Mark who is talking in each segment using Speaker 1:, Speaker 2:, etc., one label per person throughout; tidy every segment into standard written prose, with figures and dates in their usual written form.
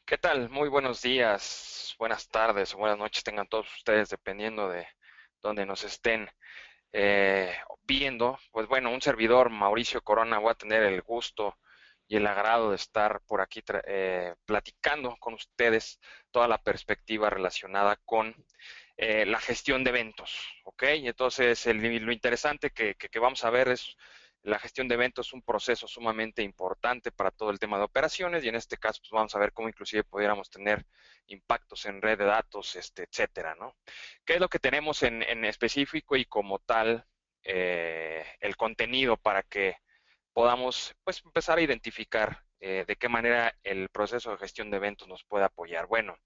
Speaker 1: ¿Qué tal? Muy buenos días, buenas tardes o buenas noches tengan todos ustedes, dependiendo de dónde nos estén viendo. Pues bueno, un servidor, Mauricio Corona, voy a tener el gusto y el agrado de estar por aquí platicando con ustedes toda la perspectiva relacionada con la gestión de eventos, ¿ok? Entonces, lo interesante que vamos a ver es la gestión de eventos, es un proceso sumamente importante para todo el tema de operaciones y en este caso, pues vamos a ver cómo inclusive pudiéramos tener impactos en red de datos, etcétera, ¿no? ¿Qué es lo que tenemos en específico y como tal el contenido para que podamos pues empezar a identificar de qué manera el proceso de gestión de eventos nos puede apoyar? Bueno,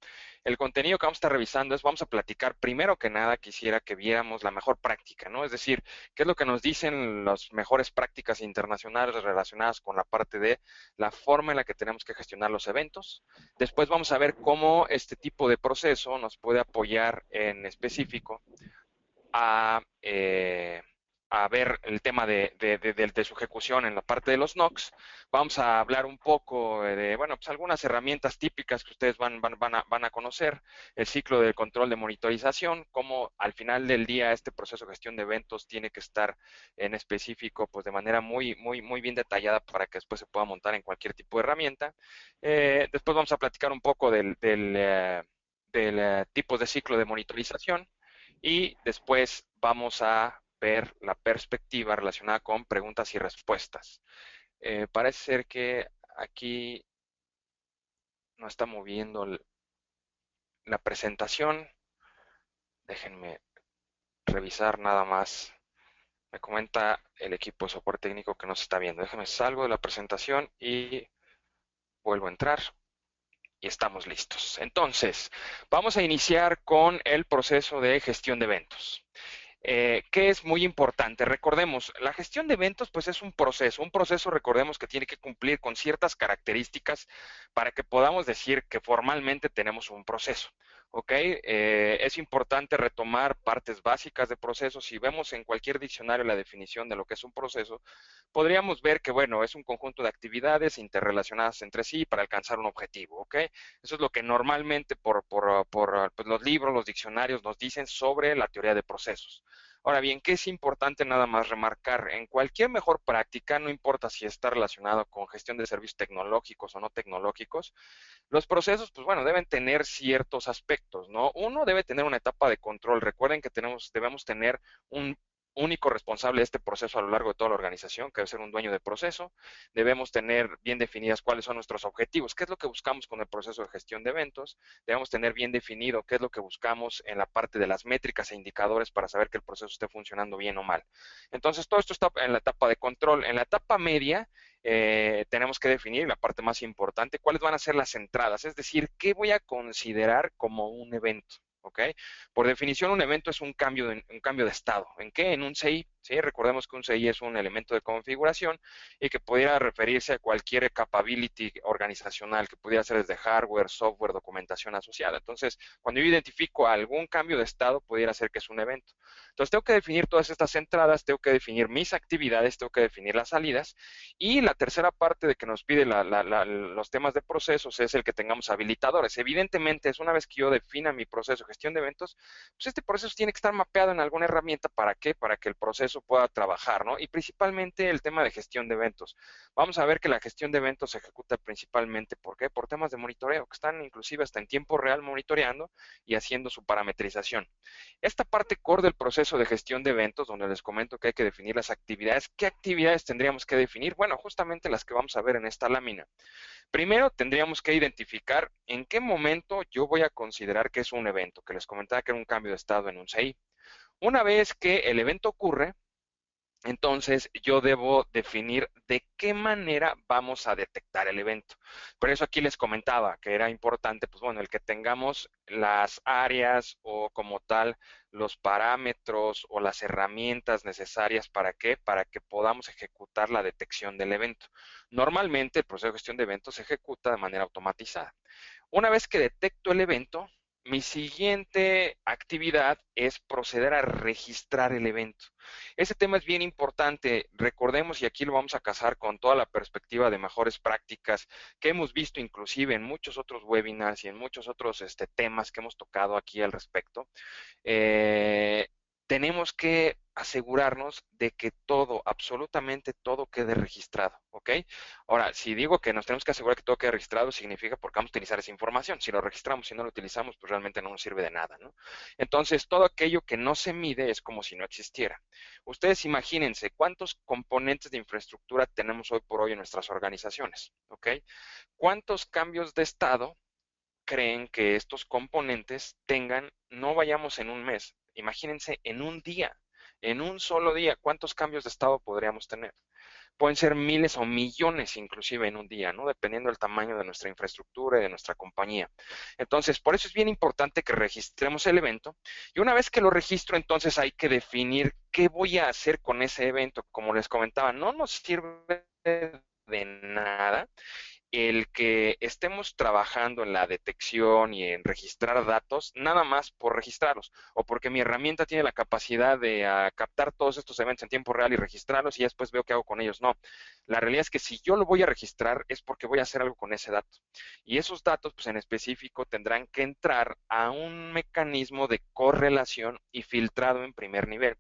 Speaker 1: el contenido que vamos a estar revisando vamos a platicar, primero que nada, quisiera que viéramos la mejor práctica, ¿no? Es decir, qué es lo que nos dicen las mejores prácticas internacionales relacionadas con la parte de la forma en la que tenemos que gestionar los eventos. Después vamos a ver cómo este tipo de proceso nos puede apoyar en específico a, a ver el tema de su ejecución en la parte de los NOCs. Vamos a hablar un poco de, bueno, pues algunas herramientas típicas que ustedes van a conocer, el ciclo de control de monitorización, cómo al final del día este proceso de gestión de eventos tiene que estar en específico, pues de manera muy bien detallada para que después se pueda montar en cualquier tipo de herramienta. Después vamos a platicar un poco del tipos de ciclo de monitorización y después vamos a ver la perspectiva relacionada con preguntas y respuestas. Parece ser que aquí no está moviendo la presentación. Déjenme revisar nada más. Me comenta el equipo de soporte técnico que no se está viendo. Déjenme salgo de la presentación y vuelvo a entrar. Y estamos listos. Entonces, vamos a iniciar con el proceso de gestión de eventos. Que es muy importante. Recordemos, la gestión de eventos pues es un proceso recordemos que tiene que cumplir con ciertas características para que podamos decir que formalmente tenemos un proceso. ¿Ok? Es importante retomar partes básicas de procesos. Si vemos en cualquier diccionario la definición de lo que es un proceso, podríamos ver que, bueno, es un conjunto de actividades interrelacionadas entre sí para alcanzar un objetivo. ¿Ok? Eso es lo que normalmente pues, los libros, los diccionarios nos dicen sobre la teoría de procesos. Ahora bien, ¿qué es importante nada más remarcar? En cualquier mejor práctica, no importa si está relacionado con gestión de servicios tecnológicos o no tecnológicos, los procesos, pues bueno, deben tener ciertos aspectos, ¿no? Uno debe tener una etapa de control. Recuerden que debemos tener un único responsable de este proceso a lo largo de toda la organización, que debe ser un dueño de proceso. Debemos tener bien definidas cuáles son nuestros objetivos, qué es lo que buscamos con el proceso de gestión de eventos. Debemos tener bien definido qué es lo que buscamos en la parte de las métricas e indicadores para saber que el proceso esté funcionando bien o mal. Entonces, todo esto está en la etapa de control. En la etapa media, tenemos que definir la parte más importante, cuáles van a ser las entradas, es decir, qué voy a considerar como un evento. ¿Ok? Por definición, un evento es un cambio de estado. ¿En qué? En un CI. ¿Sí? Recordemos que un CI es un elemento de configuración y que pudiera referirse a cualquier capability organizacional, que pudiera ser desde hardware, software, documentación asociada. Entonces, cuando yo identifico algún cambio de estado, pudiera ser que es un evento. Entonces, tengo que definir todas estas entradas, tengo que definir mis actividades, tengo que definir las salidas y la tercera parte de que nos pide los temas de procesos es el que tengamos habilitadores. Evidentemente, es una vez que yo defina mi proceso de gestión de eventos, pues este proceso tiene que estar mapeado en alguna herramienta. ¿Para qué? Para que el proceso pueda trabajar, ¿no? Y principalmente el tema de gestión de eventos. Vamos a ver que la gestión de eventos se ejecuta principalmente, ¿por qué? Por temas de monitoreo, que están inclusive hasta en tiempo real monitoreando y haciendo su parametrización. Esta parte core del proceso de gestión de eventos, donde les comento que hay que definir las actividades, ¿qué actividades tendríamos que definir? Bueno, justamente las que vamos a ver en esta lámina. Primero, tendríamos que identificar en qué momento yo voy a considerar que es un evento, que les comentaba que era un cambio de estado en un CI. Una vez que el evento ocurre, entonces yo debo definir de qué manera vamos a detectar el evento. Por eso aquí les comentaba que era importante, pues bueno, el que tengamos las áreas o como tal los parámetros o las herramientas necesarias para qué, para que podamos ejecutar la detección del evento. Normalmente el proceso de gestión de eventos se ejecuta de manera automatizada. Una vez que detecto el evento, mi siguiente actividad es proceder a registrar el evento. Ese tema es bien importante. Recordemos, y aquí lo vamos a casar con toda la perspectiva de mejores prácticas que hemos visto inclusive en muchos otros webinars y en muchos otros temas que hemos tocado aquí al respecto. eh, Tenemos que asegurarnos de que todo, absolutamente todo quede registrado, ¿ok? Ahora, si digo que nos tenemos que asegurar que todo quede registrado, significa porque vamos a utilizar esa información. Si lo registramos y no lo utilizamos, pues realmente no nos sirve de nada, ¿no? Entonces, todo aquello que no se mide es como si no existiera. Ustedes imagínense cuántos componentes de infraestructura tenemos hoy por hoy en nuestras organizaciones, ¿ok? ¿Cuántos cambios de estado creen que estos componentes tengan, no vayamos en un mes, imagínense en un día, en un solo día, cuántos cambios de estado podríamos tener? Pueden ser miles o millones inclusive en un día, ¿no? Dependiendo del tamaño de nuestra infraestructura y de nuestra compañía. Entonces, por eso es bien importante que registremos el evento y una vez que lo registro, entonces hay que definir qué voy a hacer con ese evento. Como les comentaba, no nos sirve de nada el que estemos trabajando en la detección y en registrar datos, nada más por registrarlos, o porque mi herramienta tiene la capacidad de captar todos estos eventos en tiempo real y registrarlos y después veo qué hago con ellos. No, la realidad es que si yo lo voy a registrar es porque voy a hacer algo con ese dato. Y esos datos, pues en específico, tendrán que entrar a un mecanismo de correlación y filtrado en primer nivel.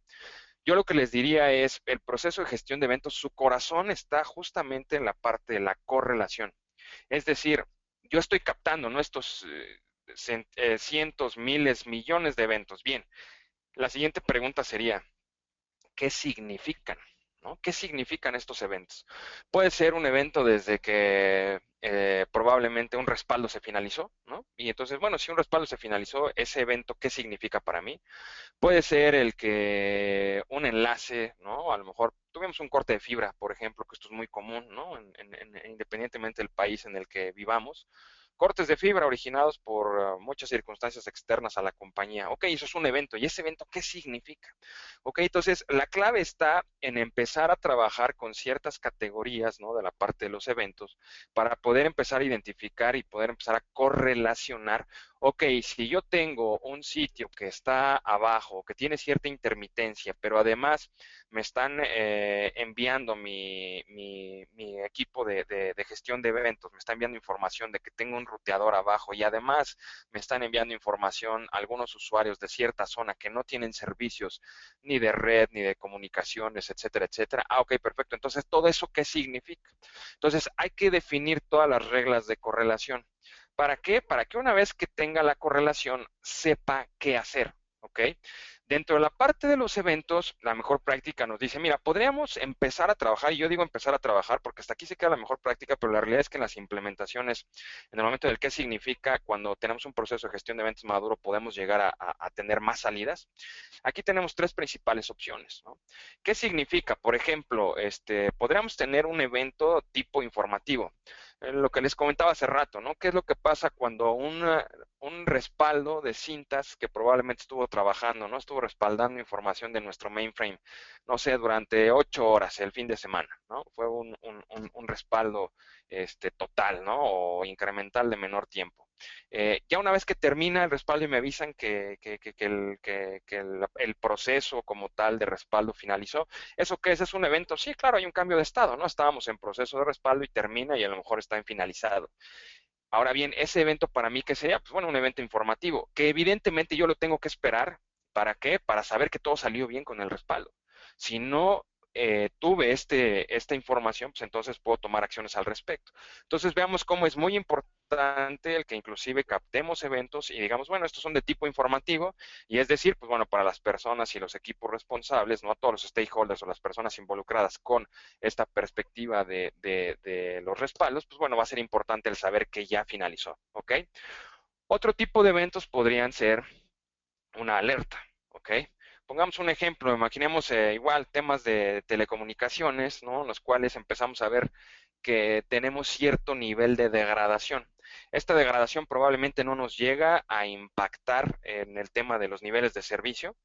Speaker 1: Yo lo que les diría es, el proceso de gestión de eventos, su corazón está justamente en la parte de la correlación. Es decir, yo estoy captando, ¿no? Estos cientos, miles, millones de eventos. Bien, la siguiente pregunta sería, ¿qué significan? ¿No? ¿Qué significan estos eventos? Puede ser un evento desde que probablemente un respaldo se finalizó, ¿no? Y entonces, bueno, si un respaldo se finalizó, ese evento, ¿qué significa para mí? Puede ser el que un enlace, ¿no? A lo mejor tuvimos un corte de fibra, por ejemplo, que esto es muy común, ¿no? Independientemente del país en el que vivamos. Cortes de fibra originados por muchas circunstancias externas a la compañía. Ok, eso es un evento. ¿Y ese evento qué significa? Ok, entonces la clave está en empezar a trabajar con ciertas categorías, ¿no? De la parte de los eventos para poder empezar a identificar y poder empezar a correlacionar. Ok, si yo tengo un sitio que está abajo, que tiene cierta intermitencia, pero además me están enviando mi equipo de gestión de eventos, me está enviando información de que tengo un ruteador abajo y además me están enviando información algunos usuarios de cierta zona que no tienen servicios ni de red, ni de comunicaciones, etcétera, etcétera. Ah, ok, perfecto. Entonces, ¿todo eso qué significa? Entonces, hay que definir todas las reglas de correlación. ¿Para qué? Para que una vez que tenga la correlación, sepa qué hacer, ¿ok? Dentro de la parte de los eventos, la mejor práctica nos dice, mira, podríamos empezar a trabajar, y yo digo empezar a trabajar porque hasta aquí se queda la mejor práctica, pero la realidad es que en las implementaciones, en el momento del qué significa, cuando tenemos un proceso de gestión de eventos maduro, podemos llegar a tener más salidas. Aquí tenemos tres principales opciones, ¿no? ¿Qué significa? Por ejemplo, podríamos tener un evento tipo informativo. Lo que les comentaba hace rato, ¿no? ¿Qué es lo que pasa cuando un respaldo de cintas que probablemente estuvo trabajando, ¿no? Estuvo respaldando información de nuestro mainframe, no sé, durante 8 horas el fin de semana, ¿no? Fue un respaldo total, ¿no? O incremental de menor tiempo. Ya una vez que termina el respaldo y me avisan que el proceso como tal de respaldo finalizó, ¿eso qué es? ¿Es un evento? Sí, claro, hay un cambio de estado, ¿no? Estábamos en proceso de respaldo y termina y a lo mejor está en finalizado. Ahora bien, ese evento para mí, ¿qué sería? Pues bueno, un evento informativo, que evidentemente yo lo tengo que esperar. ¿Para qué? Para saber que todo salió bien con el respaldo. Si no tuve esta información, pues entonces puedo tomar acciones al respecto. Entonces veamos cómo es muy importante el que inclusive captemos eventos y digamos, bueno, estos son de tipo informativo, y es decir, pues bueno, para las personas y los equipos responsables, no a todos los stakeholders o las personas involucradas con esta perspectiva de los respaldos, pues bueno, va a ser importante el saber que ya finalizó, ¿ok? Otro tipo de eventos podrían ser una alerta, ¿ok? Pongamos un ejemplo, imaginemos igual temas de telecomunicaciones, ¿no? En los cuales empezamos a ver que tenemos cierto nivel de degradación. Esta degradación probablemente no nos llega a impactar en el tema de los niveles de servicio,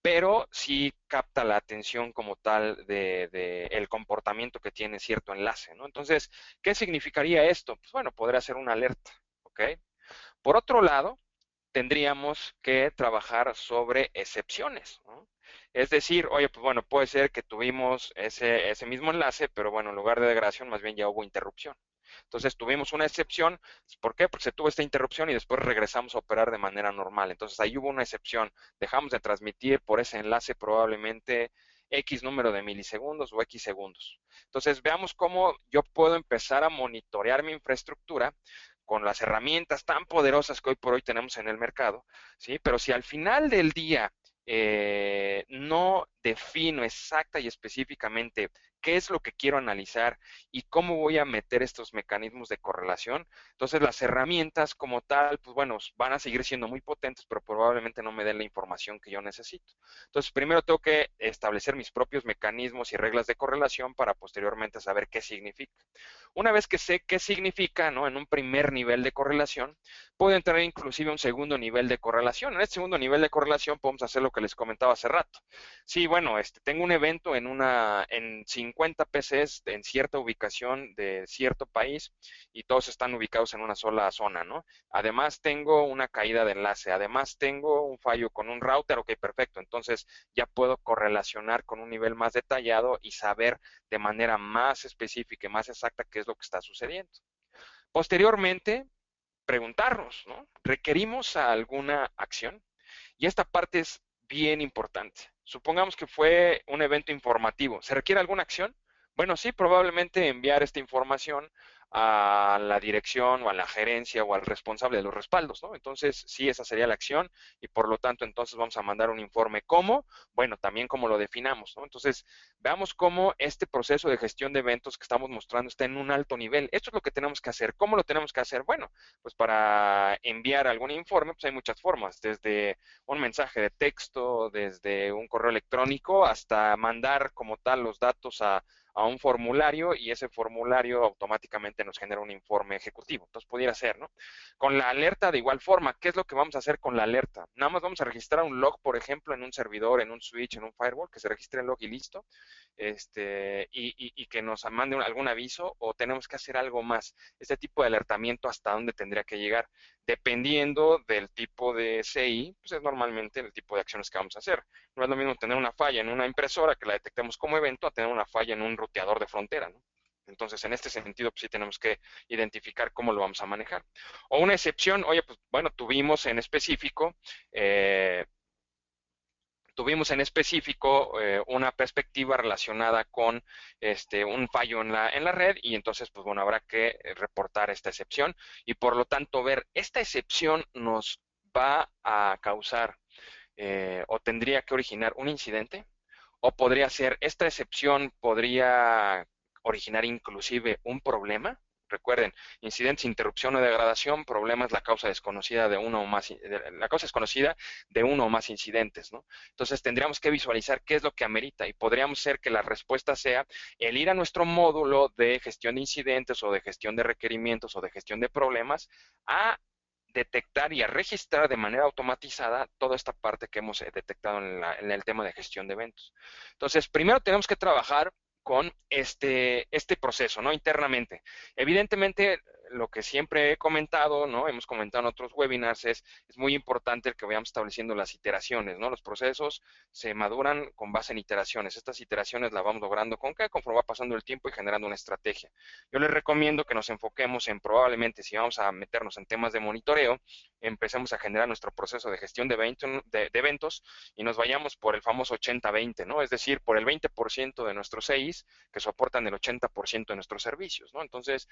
Speaker 1: pero sí capta la atención como tal de el comportamiento que tiene cierto enlace, ¿no? Entonces, ¿qué significaría esto? Pues bueno, podría ser una alerta, ¿ok? Por otro lado, tendríamos que trabajar sobre excepciones, ¿no? Es decir, oye, pues bueno, puede ser que tuvimos ese mismo enlace, pero bueno, en lugar de degradación, más bien ya hubo interrupción. Entonces tuvimos una excepción. ¿Por qué? Porque se tuvo esta interrupción y después regresamos a operar de manera normal. Entonces ahí hubo una excepción. Dejamos de transmitir por ese enlace probablemente X número de milisegundos o X segundos. Entonces veamos cómo yo puedo empezar a monitorear mi infraestructura con las herramientas tan poderosas que hoy por hoy tenemos en el mercado, ¿sí? Pero si al final del día no defino exacta y específicamente qué es lo que quiero analizar y cómo voy a meter estos mecanismos de correlación, entonces las herramientas como tal, pues bueno, van a seguir siendo muy potentes, pero probablemente no me den la información que yo necesito. Entonces, primero tengo que establecer mis propios mecanismos y reglas de correlación para posteriormente saber qué significa. Una vez que sé qué significa, ¿no? En un primer nivel de correlación, puedo entrar inclusive a un segundo nivel de correlación. En este segundo nivel de correlación podemos hacer lo que les comentaba hace rato. Sí, bueno, tengo un evento en 50 PCs en cierta ubicación de cierto país y todos están ubicados en una sola zona, ¿no? Además tengo una caída de enlace, además tengo un fallo con un router, ok, perfecto. Entonces ya puedo correlacionar con un nivel más detallado y saber de manera más específica y más exacta qué es lo que está sucediendo. Posteriormente, preguntarnos, ¿no? ¿Requerimos alguna acción? Y esta parte es bien importante. Supongamos que fue un evento informativo. ¿Se requiere alguna acción? Bueno, sí, probablemente enviar esta información a la dirección o a la gerencia o al responsable de los respaldos, ¿no? Entonces, sí, esa sería la acción y por lo tanto, entonces vamos a mandar un informe. ¿Cómo? Bueno, también cómo lo definamos, ¿no? Entonces, veamos cómo este proceso de gestión de eventos que estamos mostrando está en un alto nivel. Esto es lo que tenemos que hacer. ¿Cómo lo tenemos que hacer? Bueno, pues para enviar algún informe, pues hay muchas formas, desde un mensaje de texto, desde un correo electrónico, hasta mandar como tal los datos a un formulario y ese formulario automáticamente nos genera un informe ejecutivo. Entonces pudiera ser, ¿no? Con la alerta de igual forma, ¿qué es lo que vamos a hacer con la alerta? Nada más vamos a registrar un log, por ejemplo, en un servidor, en un switch, en un firewall, que se registre el log y listo, y que nos mande algún aviso o tenemos que hacer algo más. Este tipo de alertamiento, ¿hasta dónde tendría que llegar? Dependiendo del tipo de CI, pues es normalmente el tipo de acciones que vamos a hacer. No es lo mismo tener una falla en una impresora que la detectemos como evento a tener una falla en un ruteador de frontera, ¿no? Entonces, en este sentido, pues sí tenemos que identificar cómo lo vamos a manejar. O una excepción, oye, pues bueno, eh, tuvimos en específico una perspectiva relacionada con un fallo en la red y entonces, pues bueno, habrá que reportar esta excepción y por lo tanto ver, esta excepción nos va a causar o tendría que originar un incidente o podría ser, esta excepción podría originar inclusive un problema. Recuerden, incidentes, interrupción o degradación, problema es la causa desconocida de uno o más, la causa desconocida de uno o más incidentes, ¿no? Entonces tendríamos que visualizar qué es lo que amerita y podríamos ser que la respuesta sea el ir a nuestro módulo de gestión de incidentes o de gestión de requerimientos o de gestión de problemas a detectar y a registrar de manera automatizada toda esta parte que hemos detectado en el tema de gestión de eventos. Entonces, primero tenemos que trabajar con este proceso, ¿no? Internamente. Evidentemente, lo que siempre he comentado, ¿no? Hemos comentado en otros webinars, es muy importante el que vayamos estableciendo las iteraciones, ¿no? Los procesos se maduran con base en iteraciones. Estas iteraciones las vamos logrando con qué? Conforme va pasando el tiempo y generando una estrategia. Yo les recomiendo que nos enfoquemos en probablemente, si vamos a meternos en temas de monitoreo, empecemos a generar nuestro proceso de gestión de eventos y nos vayamos por el famoso 80-20, ¿no? Es decir, por el 20% de nuestros CIs que soportan el 80% de nuestros servicios, ¿no? Entonces,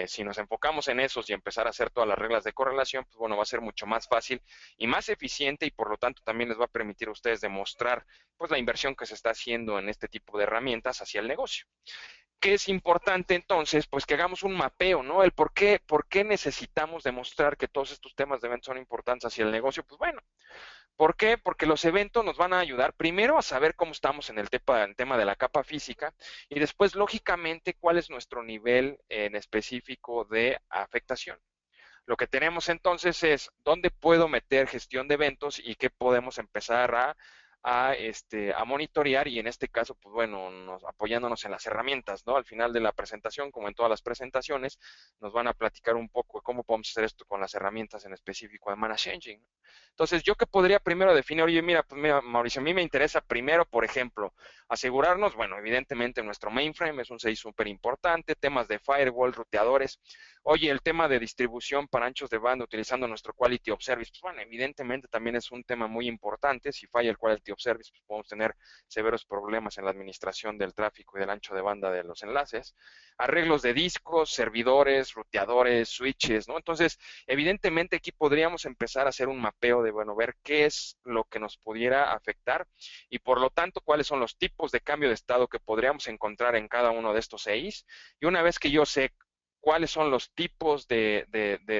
Speaker 1: si nos enfocamos en esos y empezar a hacer todas las reglas de correlación, pues bueno, va a ser mucho más fácil y más eficiente y por lo tanto también les va a permitir a ustedes demostrar pues la inversión que se está haciendo en este tipo de herramientas hacia el negocio. ¿Qué es importante entonces? Pues que hagamos un mapeo, ¿no? El por qué necesitamos demostrar que todos estos temas de eventos son importantes hacia el negocio. Pues bueno, ¿por qué? Porque los eventos nos van a ayudar primero a saber cómo estamos en el tema de la capa física y después, lógicamente, cuál es nuestro nivel en específico de afectación. Lo que tenemos entonces es dónde puedo meter gestión de eventos y qué podemos empezar a monitorear y en este caso, pues bueno, apoyándonos en las herramientas, ¿no? Al final de la presentación, como en todas las presentaciones, nos van a platicar un poco de cómo podemos hacer esto con las herramientas en específico de Managed Engine, ¿no? Entonces, yo que podría primero definir, oye, mira, pues mira, Mauricio, a mí me interesa primero, por ejemplo, asegurarnos, bueno, evidentemente nuestro mainframe es un CI súper importante, temas de firewall, ruteadores. Oye, el tema de distribución para anchos de banda utilizando nuestro Quality of Service, pues bueno, evidentemente también es un tema muy importante. Si falla el Quality of Service, pues podemos tener severos problemas en la administración del tráfico y del ancho de banda de los enlaces. Arreglos de discos, servidores, ruteadores, switches, ¿no? Entonces, evidentemente aquí podríamos empezar a hacer un mapeo de, bueno, ver qué es lo que nos pudiera afectar y por lo tanto cuáles son los tipos de cambio de estado que podríamos encontrar en cada uno de estos seis. Y una vez que yo sé cuáles son los tipos de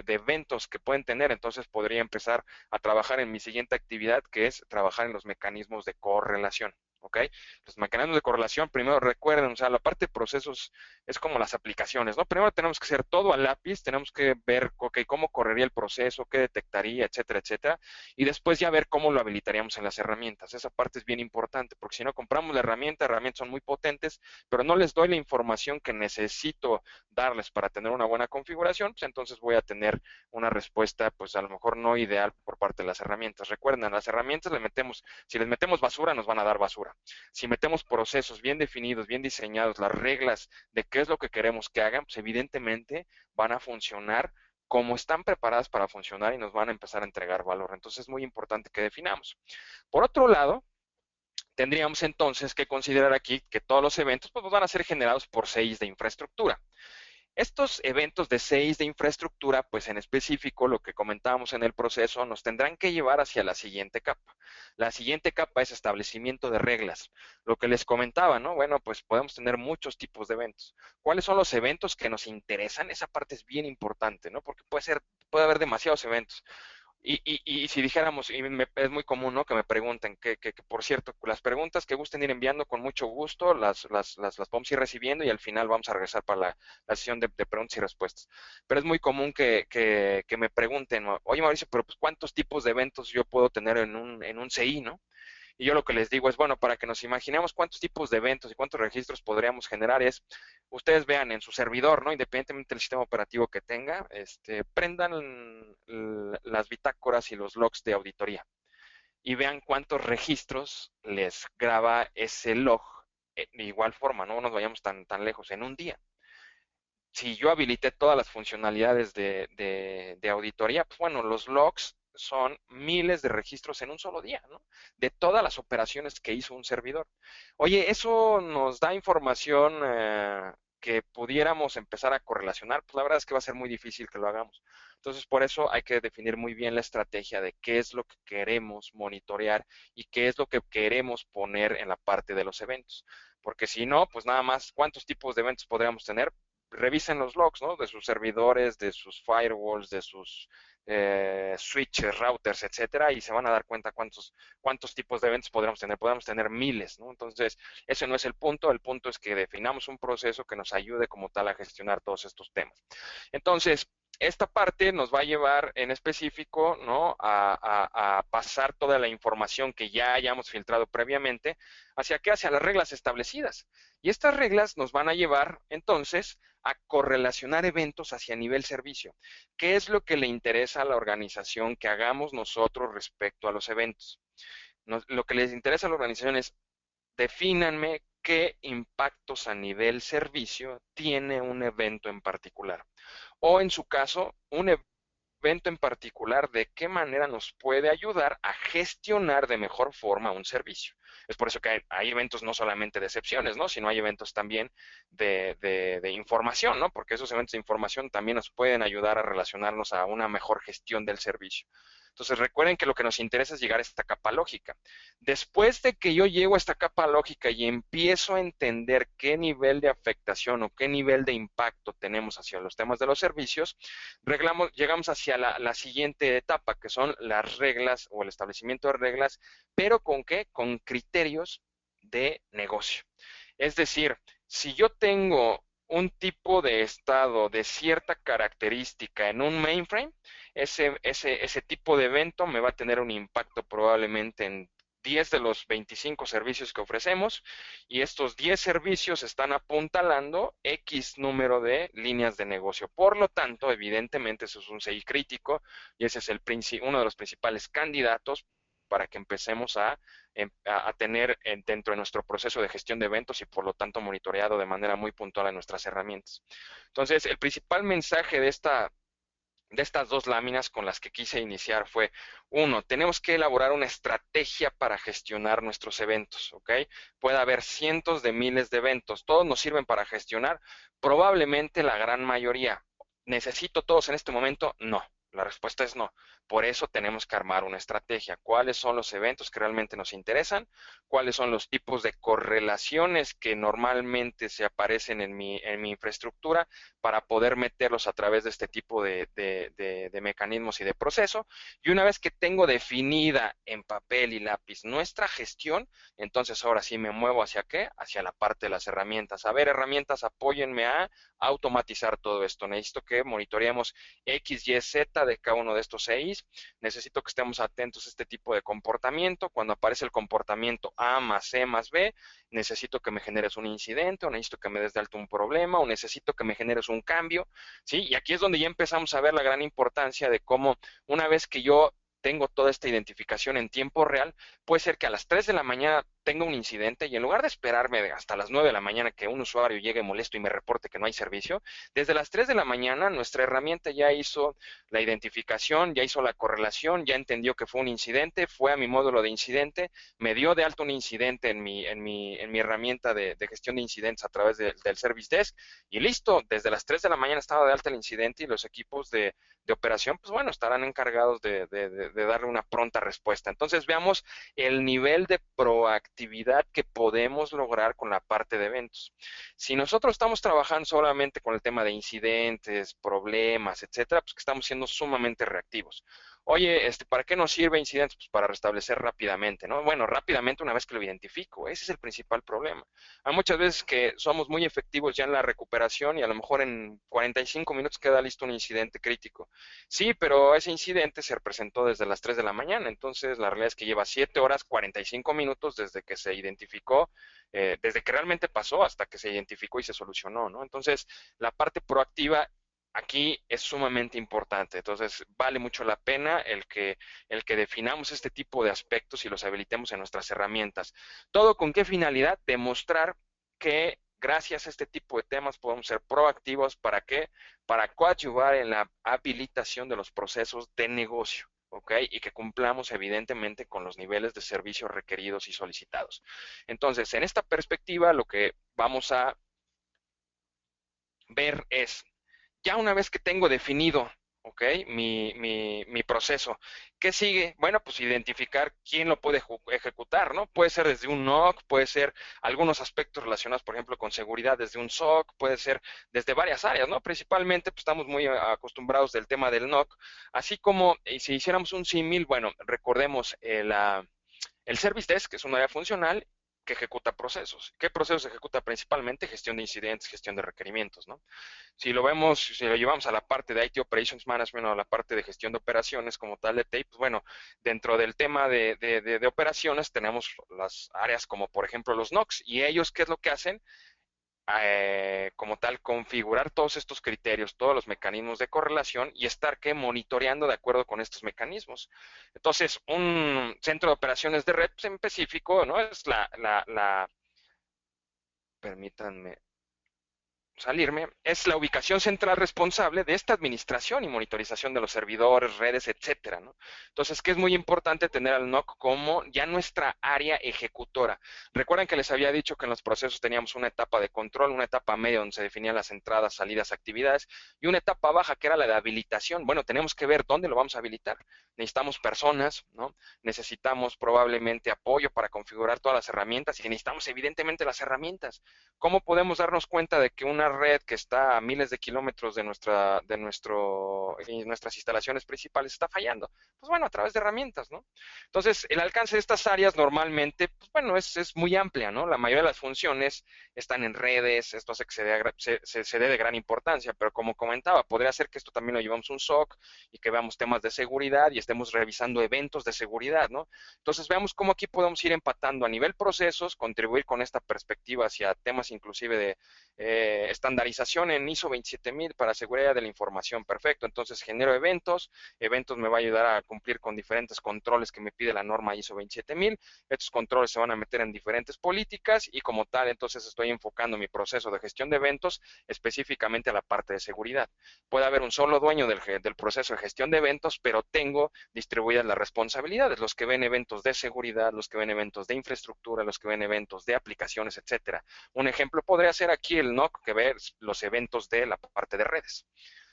Speaker 1: eventos que pueden tener, entonces podría empezar a trabajar en mi siguiente actividad, que es trabajar en los mecanismos de correlación. ¿Ok? Los mecanismos de correlación, primero recuerden, o sea, la parte de procesos es como las aplicaciones, ¿no? Primero tenemos que hacer todo a lápiz, tenemos que ver, ok, cómo correría el proceso, qué detectaría, etcétera, etcétera, y después ya ver cómo lo habilitaríamos en las herramientas. Esa parte es bien importante, porque si no compramos la herramienta, herramientas son muy potentes, pero no les doy la información que necesito darles para tener una buena configuración, pues entonces voy a tener una respuesta, pues a lo mejor no ideal por parte de las herramientas. Recuerden, a las herramientas le metemos, si les metemos basura, nos van a dar basura. Si metemos procesos bien definidos, bien diseñados, las reglas de qué es lo que queremos que hagan, pues evidentemente van a funcionar como están preparadas para funcionar y nos van a empezar a entregar valor. Entonces es muy importante que definamos. Por otro lado, tendríamos entonces que considerar aquí que todos los eventos pues, van a ser generados por CIs de infraestructura. Estos eventos de CIs de infraestructura, pues en específico lo que comentábamos en el proceso, nos tendrán que llevar hacia la siguiente capa. La siguiente capa es establecimiento de reglas. Lo que les comentaba, ¿no? Bueno, pues podemos tener muchos tipos de eventos. ¿Cuáles son los eventos que nos interesan? Esa parte es bien importante, ¿no? Porque puede haber demasiados eventos. Y si dijéramos, es muy común, ¿no? Que me pregunten, que por cierto, las preguntas que gusten ir enviando con mucho gusto, las podemos ir recibiendo y al final vamos a regresar para la sesión de preguntas y respuestas. Pero es muy común que me pregunten, oye Mauricio, pero pues ¿cuántos tipos de eventos yo puedo tener en un CI, ¿no? Y yo lo que les digo es, bueno, para que nos imaginemos cuántos tipos de eventos y cuántos registros podríamos generar es, ustedes vean en su servidor, ¿no? Independientemente del sistema operativo que tenga, prendan las bitácoras y los logs de auditoría y vean cuántos registros les graba ese log. De igual forma, no nos vayamos tan lejos, en un día. Si yo habilité todas las funcionalidades de auditoría, pues bueno, los logs son miles de registros en un solo día, ¿no? De todas las operaciones que hizo un servidor. Oye, eso nos da información que pudiéramos empezar a correlacionar, pues la verdad es que va a ser muy difícil que lo hagamos. Entonces, por eso hay que definir muy bien la estrategia de qué es lo que queremos monitorear y qué es lo que queremos poner en la parte de los eventos. Porque si no, pues nada más, ¿cuántos tipos de eventos podríamos tener? Revisen los logs, ¿no? De sus servidores, de sus firewalls, de sus switches, routers, etcétera, y se van a dar cuenta cuántos tipos de eventos podríamos tener. Podríamos tener miles, ¿no? Entonces, ese no es el punto es que definamos un proceso que nos ayude como tal a gestionar todos estos temas. Entonces, esta parte nos va a llevar en específico, ¿no? A pasar toda la información que ya hayamos filtrado previamente, ¿hacia qué? Hacia las reglas establecidas. Y estas reglas nos van a llevar entonces a correlacionar eventos hacia nivel servicio. ¿Qué es lo que le interesa a la organización que hagamos nosotros respecto a los eventos? Lo que les interesa a la organización es defínanme qué impactos a nivel servicio tiene un evento en particular. O en su caso, un evento en particular, de qué manera nos puede ayudar a gestionar de mejor forma un servicio. Es por eso que hay eventos no solamente de excepciones, ¿no? Sino hay eventos también de información, ¿no? Porque esos eventos de información también nos pueden ayudar a relacionarnos a una mejor gestión del servicio. Entonces recuerden que lo que nos interesa es llegar a esta capa lógica. Después de que yo llego a esta capa lógica y empiezo a entender qué nivel de afectación o qué nivel de impacto tenemos hacia los temas de los servicios, llegamos hacia la siguiente etapa, que son las reglas o el establecimiento de reglas, pero ¿con qué? Con criterios de negocio. Es decir, si yo tengo un tipo de estado de cierta característica en un mainframe, ese tipo de evento me va a tener un impacto probablemente en 10 de los 25 servicios que ofrecemos y estos 10 servicios están apuntalando X número de líneas de negocio. Por lo tanto, evidentemente, eso es un CI crítico y ese es uno de los principales candidatos para que empecemos a tener dentro de nuestro proceso de gestión de eventos y por lo tanto monitoreado de manera muy puntual en nuestras herramientas. Entonces, el principal mensaje de estas dos láminas con las que quise iniciar fue, uno, tenemos que elaborar una estrategia para gestionar nuestros eventos, ¿ok? Puede haber cientos de miles de eventos, todos nos sirven para gestionar, probablemente la gran mayoría. ¿Necesito todos en este momento? No. La respuesta es no. Por eso tenemos que armar una estrategia. ¿Cuáles son los eventos que realmente nos interesan? ¿Cuáles son los tipos de correlaciones que normalmente se aparecen en mi infraestructura para poder meterlos a través de este tipo de mecanismos y de proceso? Y una vez que tengo definida en papel y lápiz nuestra gestión, entonces ahora sí me muevo hacia qué? Hacia la parte de las herramientas. A ver, herramientas, apóyenme a automatizar todo esto. Necesito que monitoreemos X, Y, Z de cada uno de estos CIs. Necesito que estemos atentos a este tipo de comportamiento. Cuando aparece el comportamiento A más C más B, necesito que me generes un incidente, o necesito que me des de alto un problema, o necesito que me generes un cambio, ¿sí? Y aquí es donde ya empezamos a ver la gran importancia de cómo una vez que yo tengo toda esta identificación en tiempo real, puede ser que a las 3 de la mañana tenga un incidente y en lugar de esperarme hasta las 9 de la mañana que un usuario llegue molesto y me reporte que no hay servicio, desde las 3 de la mañana nuestra herramienta ya hizo la identificación, ya hizo la correlación, ya entendió que fue un incidente, fue a mi módulo de incidente, me dio de alto un incidente en mi herramienta de gestión de incidentes a través del Service Desk y listo, desde las 3 de la mañana estaba de alta el incidente y los equipos de operación, pues bueno, estarán encargados de darle una pronta respuesta. Entonces veamos el nivel de proactividad que podemos lograr con la parte de eventos. Si nosotros estamos trabajando solamente con el tema de incidentes, problemas, etcétera, pues que estamos siendo sumamente reactivos. Oye, ¿para qué nos sirve incidentes? Pues para restablecer rápidamente, ¿no? Bueno, rápidamente una vez que lo identifico, ese es el principal problema. Hay muchas veces que somos muy efectivos ya en la recuperación y a lo mejor en 45 minutos queda listo un incidente crítico. Sí, pero ese incidente se presentó desde las 3 de la mañana, entonces la realidad es que lleva 7 horas 45 minutos desde que se identificó, desde que realmente pasó hasta que se identificó y se solucionó, ¿no? Entonces, la parte proactiva aquí es sumamente importante. Entonces, vale mucho la pena el que definamos este tipo de aspectos y los habilitemos en nuestras herramientas. ¿Todo con qué finalidad? Demostrar que gracias a este tipo de temas podemos ser proactivos. ¿Para qué? Para coadyuvar en la habilitación de los procesos de negocio, ¿ok? Y que cumplamos evidentemente con los niveles de servicios requeridos y solicitados. Entonces, en esta perspectiva, lo que vamos a ver es, ya una vez que tengo definido, ¿ok? Mi proceso, ¿qué sigue? Bueno, pues identificar quién lo puede ejecutar, ¿no? Puede ser desde un NOC, puede ser algunos aspectos relacionados, por ejemplo, con seguridad desde un SOC, puede ser desde varias áreas, ¿no? Principalmente, pues estamos muy acostumbrados del tema del NOC, así como, y si hiciéramos un símil, bueno, recordemos el Service Desk, que es un área funcional que ejecuta procesos. ¿Qué procesos ejecuta principalmente? Gestión de incidentes, gestión de requerimientos, ¿no? Si lo vemos, si lo llevamos a la parte de IT Operations Management o a la parte de gestión de operaciones como tal de TAPE, pues bueno, dentro del tema de operaciones tenemos las áreas como por ejemplo los NOCs y ellos, ¿qué es lo que hacen? Como tal, configurar todos estos criterios, todos los mecanismos de correlación y estar monitoreando de acuerdo con estos mecanismos. Entonces, un centro de operaciones de red pues, en específico, ¿no? Es permítanme salirme, es la ubicación central responsable de esta administración y monitorización de los servidores, redes, etcétera, ¿no? Entonces, que es muy importante tener al NOC como ya nuestra área ejecutora. Recuerden que les había dicho que en los procesos teníamos una etapa de control, una etapa media donde se definían las entradas, salidas, actividades, y una etapa baja que era la de habilitación. Bueno, tenemos que ver dónde lo vamos a habilitar. Necesitamos personas, ¿no? Necesitamos probablemente apoyo para configurar todas las herramientas y necesitamos evidentemente las herramientas. ¿Cómo podemos darnos cuenta de que una una red que está a miles de kilómetros de nuestras instalaciones principales está fallando. Pues bueno, a través de herramientas, ¿no? Entonces, el alcance de estas áreas normalmente, pues bueno, es muy amplia, ¿no? La mayoría de las funciones están en redes, esto hace que se dé de gran importancia, pero como comentaba, podría ser que esto también lo llevamos un SOC y que veamos temas de seguridad y estemos revisando eventos de seguridad, ¿no? Entonces, veamos cómo aquí podemos ir empatando a nivel procesos, contribuir con esta perspectiva hacia temas inclusive de estandarización en ISO 27000 para seguridad de la información. Perfecto, entonces genero eventos me va a ayudar a cumplir con diferentes controles que me pide la norma ISO 27000. Estos controles se van a meter en diferentes políticas y como tal, entonces estoy enfocando mi proceso de gestión de eventos específicamente a la parte de seguridad. Puede haber un solo dueño del proceso de gestión de eventos, pero tengo distribuidas las responsabilidades, los que ven eventos de seguridad, los que ven eventos de infraestructura, los que ven eventos de aplicaciones, etcétera. Un ejemplo podría ser aquí el NOC que ve los eventos de la parte de redes.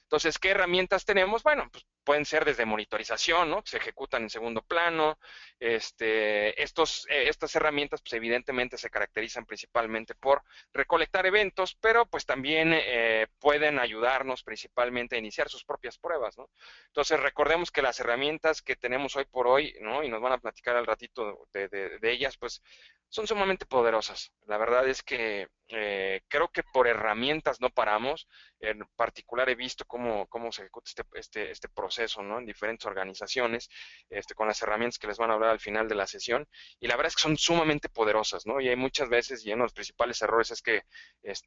Speaker 1: Entonces, ¿qué herramientas tenemos? Bueno, pues pueden ser desde monitorización, ¿no? Que se ejecutan en segundo plano. Estas herramientas, pues evidentemente se caracterizan principalmente por recolectar eventos, pero pues también pueden ayudarnos principalmente a iniciar sus propias pruebas, ¿no? Entonces, recordemos que las herramientas que tenemos hoy por hoy, ¿no? Y nos van a platicar al ratito de ellas, pues son sumamente poderosas. La verdad es que creo que por herramientas no paramos. En particular he visto cómo se ejecuta este proceso, ¿no? En diferentes organizaciones, con las herramientas que les van a hablar al final de la sesión. Y la verdad es que son sumamente poderosas, ¿no? Y hay muchas veces, y uno de los principales errores es que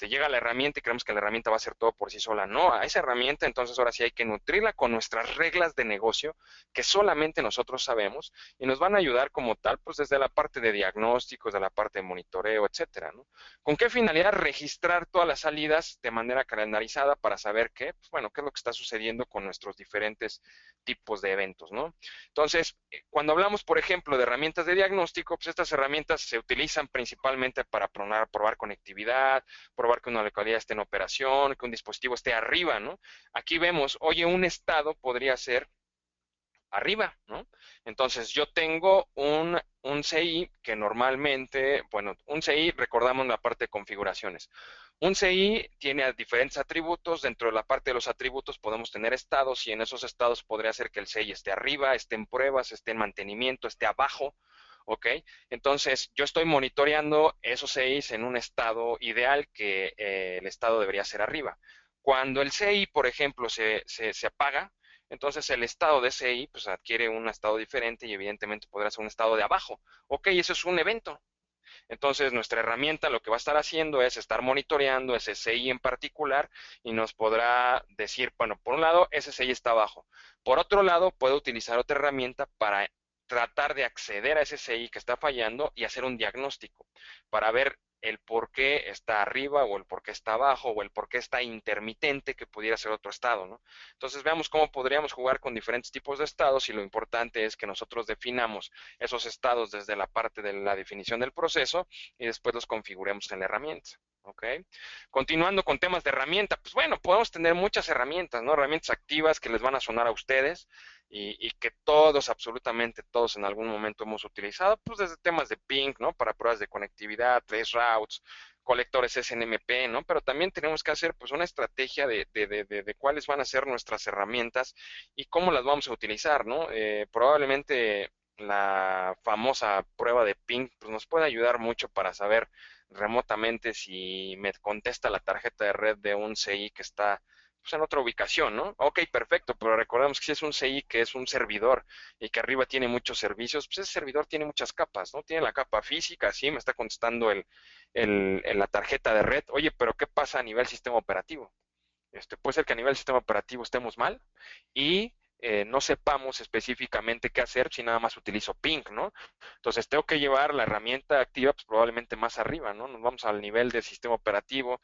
Speaker 1: llega la herramienta y creemos que la herramienta va a hacer todo por sí sola. No, a esa herramienta entonces ahora sí hay que nutrirla con nuestras reglas de negocio que solamente nosotros sabemos y nos van a ayudar como tal, pues desde la parte de diagnósticos, de la parte de monitoreo, etcétera, ¿no? ¿Con qué finalidad? Registrar todas las salidas de manera calendarizada para saber qué, pues bueno, qué es lo que está sucediendo con nuestros diferentes tipos de eventos, ¿no? Entonces, cuando hablamos, por ejemplo, de herramientas de diagnóstico, pues estas herramientas se utilizan principalmente para probar conectividad, probar que una localidad esté en operación, que un dispositivo esté arriba, ¿no? Aquí vemos, oye, un estado podría ser arriba, ¿no? Entonces yo tengo un CI que normalmente, bueno, un CI, recordamos la parte de configuraciones. Un CI tiene diferentes atributos, dentro de la parte de los atributos podemos tener estados y en esos estados podría ser que el CI esté arriba, esté en pruebas, esté en mantenimiento, esté abajo, ¿ok? Entonces yo estoy monitoreando esos CIs en un estado ideal que el estado debería ser arriba. Cuando el CI, por ejemplo, se apaga, entonces el estado de CI pues adquiere un estado diferente y evidentemente podrá ser un estado de abajo. Ok, eso es un evento. Entonces nuestra herramienta lo que va a estar haciendo es estar monitoreando ese CI en particular y nos podrá decir, bueno, por un lado ese CI está abajo. Por otro lado, puedo utilizar otra herramienta para tratar de acceder a ese CI que está fallando y hacer un diagnóstico para ver el por qué está arriba o el por qué está abajo o el por qué está intermitente que pudiera ser otro estado, ¿no? Entonces veamos cómo podríamos jugar con diferentes tipos de estados y lo importante es que nosotros definamos esos estados desde la parte de la definición del proceso y después los configuremos en la herramienta. ¿Ok? Continuando con temas de herramienta, pues bueno, podemos tener muchas herramientas, ¿no? Herramientas activas que les van a sonar a ustedes y que todos, absolutamente todos en algún momento hemos utilizado, pues desde temas de ping, ¿no? Para pruebas de conectividad, trace routes, colectores SNMP, ¿no? Pero también tenemos que hacer pues una estrategia de cuáles van a ser nuestras herramientas y cómo las vamos a utilizar, ¿no? Probablemente la famosa prueba de ping pues nos puede ayudar mucho para saber remotamente si me contesta la tarjeta de red de un CI que está pues, en otra ubicación, ¿no? Ok, perfecto, pero recordemos que si es un CI que es un servidor y que arriba tiene muchos servicios, pues ese servidor tiene muchas capas, ¿no? Tiene la capa física, sí, me está contestando la tarjeta de red. Oye, pero ¿qué pasa a nivel sistema operativo? Puede ser que a nivel sistema operativo estemos mal y no sepamos específicamente qué hacer si nada más utilizo ping, ¿no? Entonces tengo que llevar la herramienta activa pues, probablemente más arriba, ¿no? Nos vamos al nivel del sistema operativo.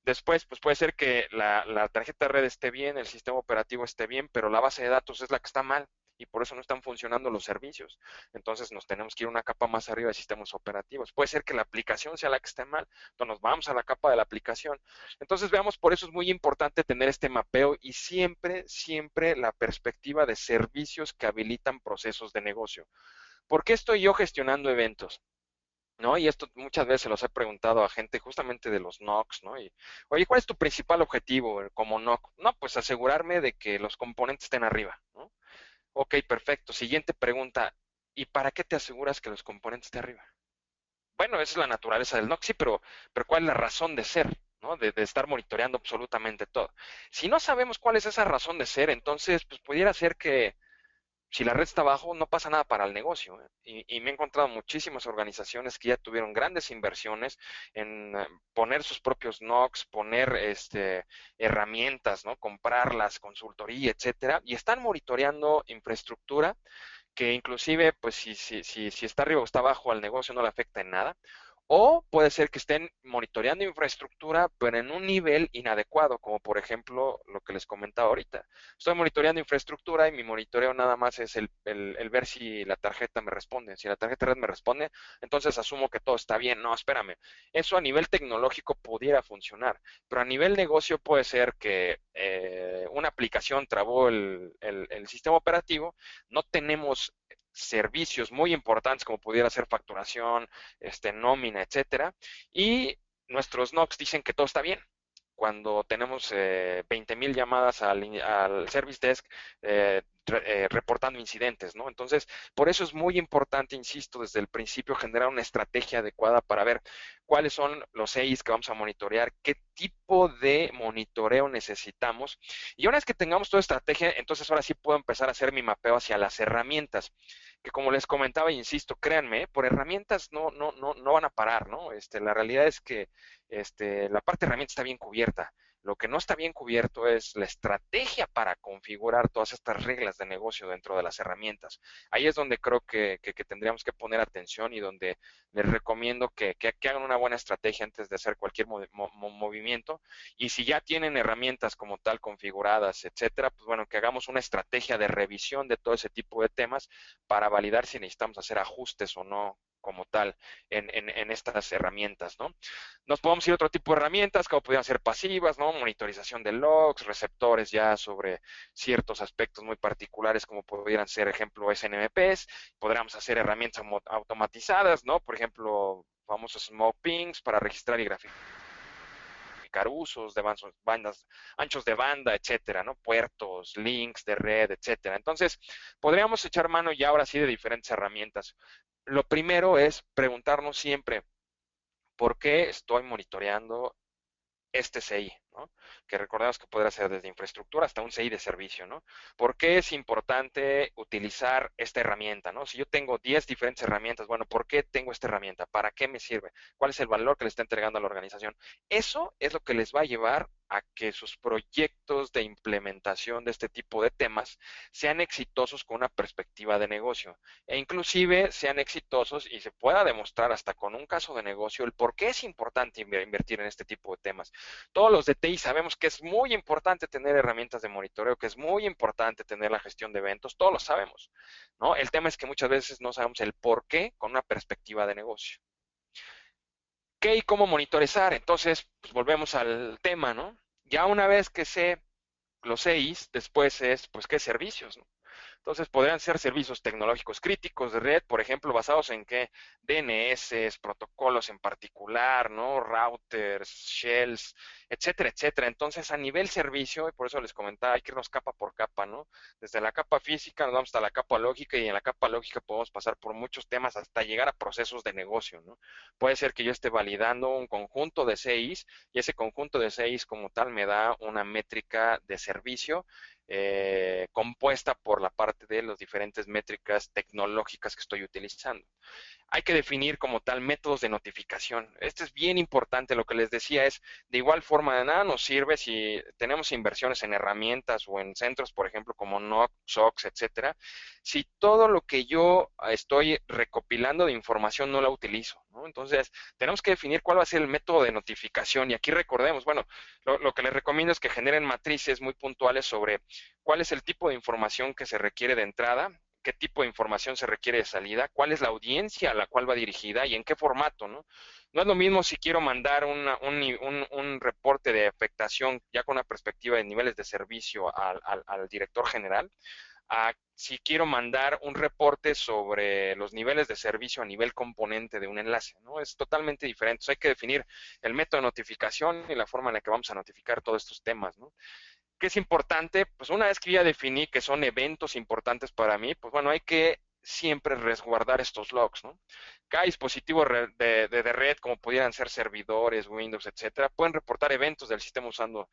Speaker 1: Después, pues puede ser que la tarjeta de red esté bien, el sistema operativo esté bien, pero la base de datos es la que está mal y por eso no están funcionando los servicios. Entonces nos tenemos que ir una capa más arriba de sistemas operativos. Puede ser que la aplicación sea la que esté mal, entonces nos vamos a la capa de la aplicación. Entonces veamos, por eso es muy importante tener este mapeo y siempre, siempre la perspectiva de servicios que habilitan procesos de negocio. ¿Por qué estoy yo gestionando eventos? ¿no? Y esto muchas veces se los he preguntado a gente justamente de los NOCs, ¿no? Y, oye, ¿cuál es tu principal objetivo como NOC? No, pues asegurarme de que los componentes estén arriba, ¿no? Ok, perfecto. Siguiente pregunta. ¿Y para qué te aseguras que los componentes estén arriba? Bueno, esa es la naturaleza del NOC, sí, pero ¿cuál es la razón de ser? ¿No? De estar monitoreando absolutamente todo. Si no sabemos cuál es esa razón de ser, entonces, pues pudiera ser que si la red está abajo, no pasa nada para el negocio. Y me he encontrado muchísimas organizaciones que ya tuvieron grandes inversiones en poner sus propios NOCs, poner herramientas, ¿no? Comprarlas, consultoría, etcétera, y están monitoreando infraestructura que inclusive, pues si está arriba o está abajo al negocio no le afecta en nada. O puede ser que estén monitoreando infraestructura, pero en un nivel inadecuado, como por ejemplo lo que les comentaba ahorita. Estoy monitoreando infraestructura y mi monitoreo nada más es el ver si la tarjeta me responde. Si la tarjeta de red me responde, entonces asumo que todo está bien. No, espérame. Eso a nivel tecnológico pudiera funcionar, pero a nivel negocio puede ser que una aplicación trabó el sistema operativo, no tenemos servicios muy importantes como pudiera ser facturación, nómina, etcétera, y nuestros NOCs dicen que todo está bien. Cuando tenemos 20,000 llamadas al service desk reportando incidentes, ¿no? Entonces, por eso es muy importante, insisto, desde el principio generar una estrategia adecuada para ver cuáles son los EIs que vamos a monitorear, qué tipo de monitoreo necesitamos. Y una vez que tengamos toda estrategia, entonces ahora sí puedo empezar a hacer mi mapeo hacia las herramientas, que como les comentaba, e insisto, créanme, por herramientas no van a parar, ¿no? La realidad es que la parte de herramientas está bien cubierta. Lo que no está bien cubierto es la estrategia para configurar todas estas reglas de negocio dentro de las herramientas. Ahí es donde creo que tendríamos que poner atención y donde les recomiendo que hagan una buena estrategia antes de hacer cualquier movimiento. Y si ya tienen herramientas como tal configuradas, etcétera, pues bueno, que hagamos una estrategia de revisión de todo ese tipo de temas para validar si necesitamos hacer ajustes o no como tal en estas herramientas, ¿no? Nos podemos ir a otro tipo de herramientas, como pudieran ser pasivas, ¿no? Monitorización de logs, receptores ya sobre ciertos aspectos muy particulares, como pudieran ser, ejemplo, SNMPs. Podríamos hacer herramientas automatizadas, ¿no? Por ejemplo, famosos smoke pings para registrar y graficar usos de bandas, anchos de banda, etcétera, ¿no? Puertos, links de red, etcétera. Entonces, podríamos echar mano ya ahora sí de diferentes herramientas. Lo primero es preguntarnos siempre, ¿por qué estoy monitoreando este CI, ¿no? Que recordemos que podrá ser desde infraestructura hasta un CI de servicio, ¿no? ¿Por qué es importante utilizar esta herramienta, ¿no? Si yo tengo 10 diferentes herramientas, bueno, ¿por qué tengo esta herramienta? ¿Para qué me sirve? ¿Cuál es el valor que le está entregando a la organización? Eso es lo que les va a llevar a que sus proyectos de implementación de este tipo de temas sean exitosos con una perspectiva de negocio e inclusive sean exitosos y se pueda demostrar hasta con un caso de negocio el por qué es importante invertir en este tipo de temas. Todos los de TI sabemos que es muy importante tener herramientas de monitoreo, que es muy importante tener la gestión de eventos, todos lo sabemos, ¿no? El tema es que muchas veces no sabemos el por qué con una perspectiva de negocio. ¿Qué y cómo monitorizar? Entonces, pues volvemos al tema, ¿no? Ya una vez que sé los seis, después es, pues, ¿qué servicios, no? Entonces, podrían ser servicios tecnológicos críticos de red, por ejemplo, basados en qué DNS, protocolos en particular, ¿no? Routers, shells, etcétera, etcétera. Entonces, a nivel servicio, y por eso les comentaba, hay que irnos capa por capa, ¿no? Desde la capa física nos vamos hasta la capa lógica y en la capa lógica podemos pasar por muchos temas hasta llegar a procesos de negocio, ¿no? Puede ser que yo esté validando un conjunto de CIs y ese conjunto de CIs como tal me da una métrica de servicio compuesta por la parte de las diferentes métricas tecnológicas que estoy utilizando. Hay que definir como tal métodos de notificación. Esto es bien importante. Lo que les decía es, de igual forma, de nada nos sirve si tenemos inversiones en herramientas o en centros, por ejemplo, como NOC, SOX, etcétera, si todo lo que yo estoy recopilando de información no la utilizo, ¿no? Entonces, tenemos que definir cuál va a ser el método de notificación. Y aquí recordemos, bueno, lo que les recomiendo es que generen matrices muy puntuales sobre cuál es el tipo de información que se requiere de entrada, qué tipo de información se requiere de salida, cuál es la audiencia a la cual va dirigida y en qué formato, ¿no? No es lo mismo si quiero mandar un reporte de afectación ya con una perspectiva de niveles de servicio al director general, si quiero mandar un reporte sobre los niveles de servicio a nivel componente de un enlace, ¿no? Es totalmente diferente. Entonces hay que definir el método de notificación y la forma en la que vamos a notificar todos estos temas, ¿no? ¿Qué es importante? Pues una vez que ya definí que son eventos importantes para mí, pues bueno, hay que siempre resguardar estos logs, ¿no? Cada dispositivo de red, como pudieran ser servidores, Windows, etcétera, pueden reportar eventos del sistema usando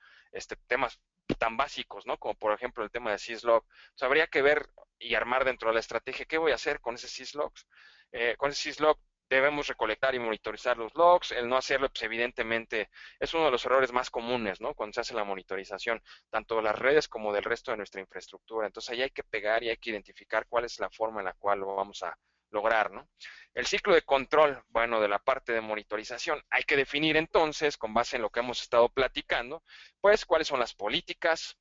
Speaker 1: temas tan básicos, ¿no? Como por ejemplo el tema de syslog. O sea, habría que ver y armar dentro de la estrategia qué voy a hacer con ese syslogs. Con ese syslog debemos recolectar y monitorizar los logs. El no hacerlo, pues evidentemente es uno de los errores más comunes, ¿no? Cuando se hace la monitorización, tanto de las redes como del resto de nuestra infraestructura. Entonces ahí hay que pegar y hay que identificar cuál es la forma en la cual lo vamos a lograr, ¿no? El ciclo de control, bueno, de la parte de monitorización, hay que definir entonces, con base en lo que hemos estado platicando, pues cuáles son las políticas,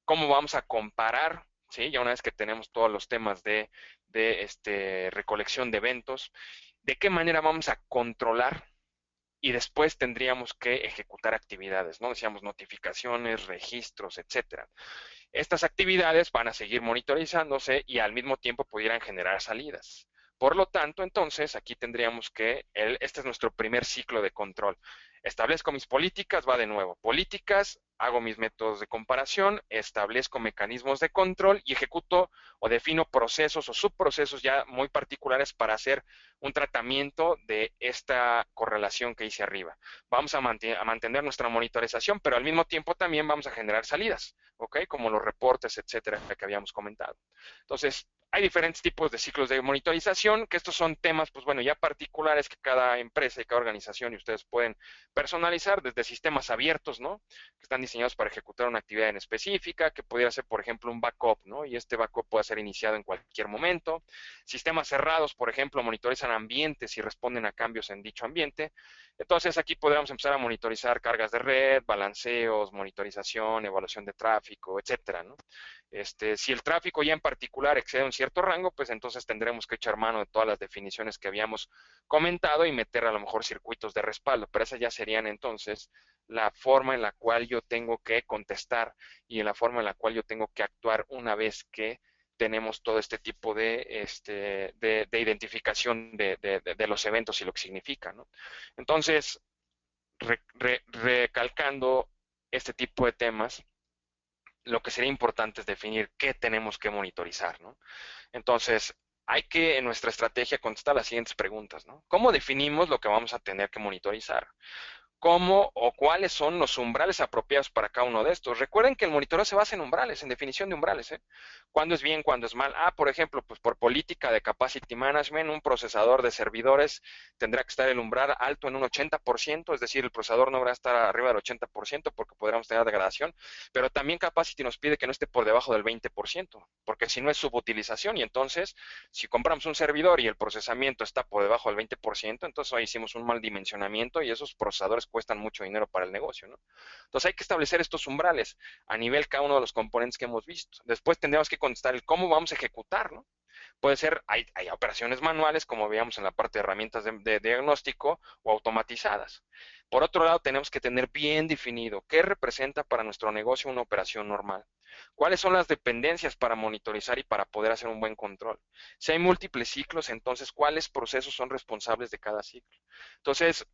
Speaker 1: cómo vamos a comparar, ¿sí? Ya una vez que tenemos todos los temas de recolección de eventos, de qué manera vamos a controlar y después tendríamos que ejecutar actividades, ¿no? Decíamos notificaciones, registros, etcétera. Estas actividades van a seguir monitorizándose y al mismo tiempo pudieran generar salidas. Por lo tanto, entonces, aquí tendríamos que, este es nuestro primer ciclo de control. Establezco mis políticas, va de nuevo. Políticas, hago mis métodos de comparación, establezco mecanismos de control y ejecuto o defino procesos o subprocesos ya muy particulares para hacer un tratamiento de esta correlación que hice arriba. Vamos a mantener nuestra monitorización, pero al mismo tiempo también vamos a generar salidas. ¿Ok? Como los reportes, etcétera, que habíamos comentado. Entonces, hay diferentes tipos de ciclos de monitorización, que estos son temas, pues bueno, ya particulares que cada empresa y cada organización y ustedes pueden personalizar desde sistemas abiertos, ¿no? Que están diseñados para ejecutar una actividad en específica, que pudiera ser, por ejemplo, un backup, ¿no? Y este backup puede ser iniciado en cualquier momento. Sistemas cerrados, por ejemplo, monitorizan ambientes y responden a cambios en dicho ambiente. Entonces, aquí podríamos empezar a monitorizar cargas de red, balanceos, monitorización, evaluación de tráfico, etcétera, ¿no? Si el tráfico ya en particular excede un cierto rango, pues entonces tendremos que echar mano de todas las definiciones que habíamos comentado y meter a lo mejor circuitos de respaldo, pero esas ya serían entonces la forma en la cual yo tengo que contestar y en la forma en la cual yo tengo que actuar una vez que tenemos todo este tipo de identificación de los eventos y lo que significa, ¿no? Entonces, recalcando este tipo de temas, lo que sería importante es definir qué tenemos que monitorizar, ¿no? Entonces, hay que en nuestra estrategia contestar las siguientes preguntas, ¿no? ¿Cómo definimos lo que vamos a tener que monitorizar? ¿Cómo o cuáles son los umbrales apropiados para cada uno de estos? Recuerden que el monitoreo se basa en umbrales, en definición de umbrales, ¿eh? ¿Cuándo es bien, cuándo es mal? Por ejemplo, pues por política de capacity management, un procesador de servidores tendrá que estar el umbral alto en un 80%, es decir, el procesador no deberá estar arriba del 80% porque podríamos tener degradación, pero también capacity nos pide que no esté por debajo del 20%, porque si no es subutilización y entonces, si compramos un servidor y el procesamiento está por debajo del 20%, entonces ahí hicimos un mal dimensionamiento y esos procesadores cuestan mucho dinero para el negocio, ¿no? Entonces hay que establecer estos umbrales a nivel cada uno de los componentes que hemos visto. Después tendríamos que contestar el cómo vamos a ejecutar, ¿no? Puede ser, hay operaciones manuales, como veíamos en la parte de herramientas de diagnóstico, o automatizadas. Por otro lado, tenemos que tener bien definido qué representa para nuestro negocio una operación normal. ¿Cuáles son las dependencias para monitorizar y para poder hacer un buen control? Si hay múltiples ciclos, entonces, ¿cuáles procesos son responsables de cada ciclo? Entonces,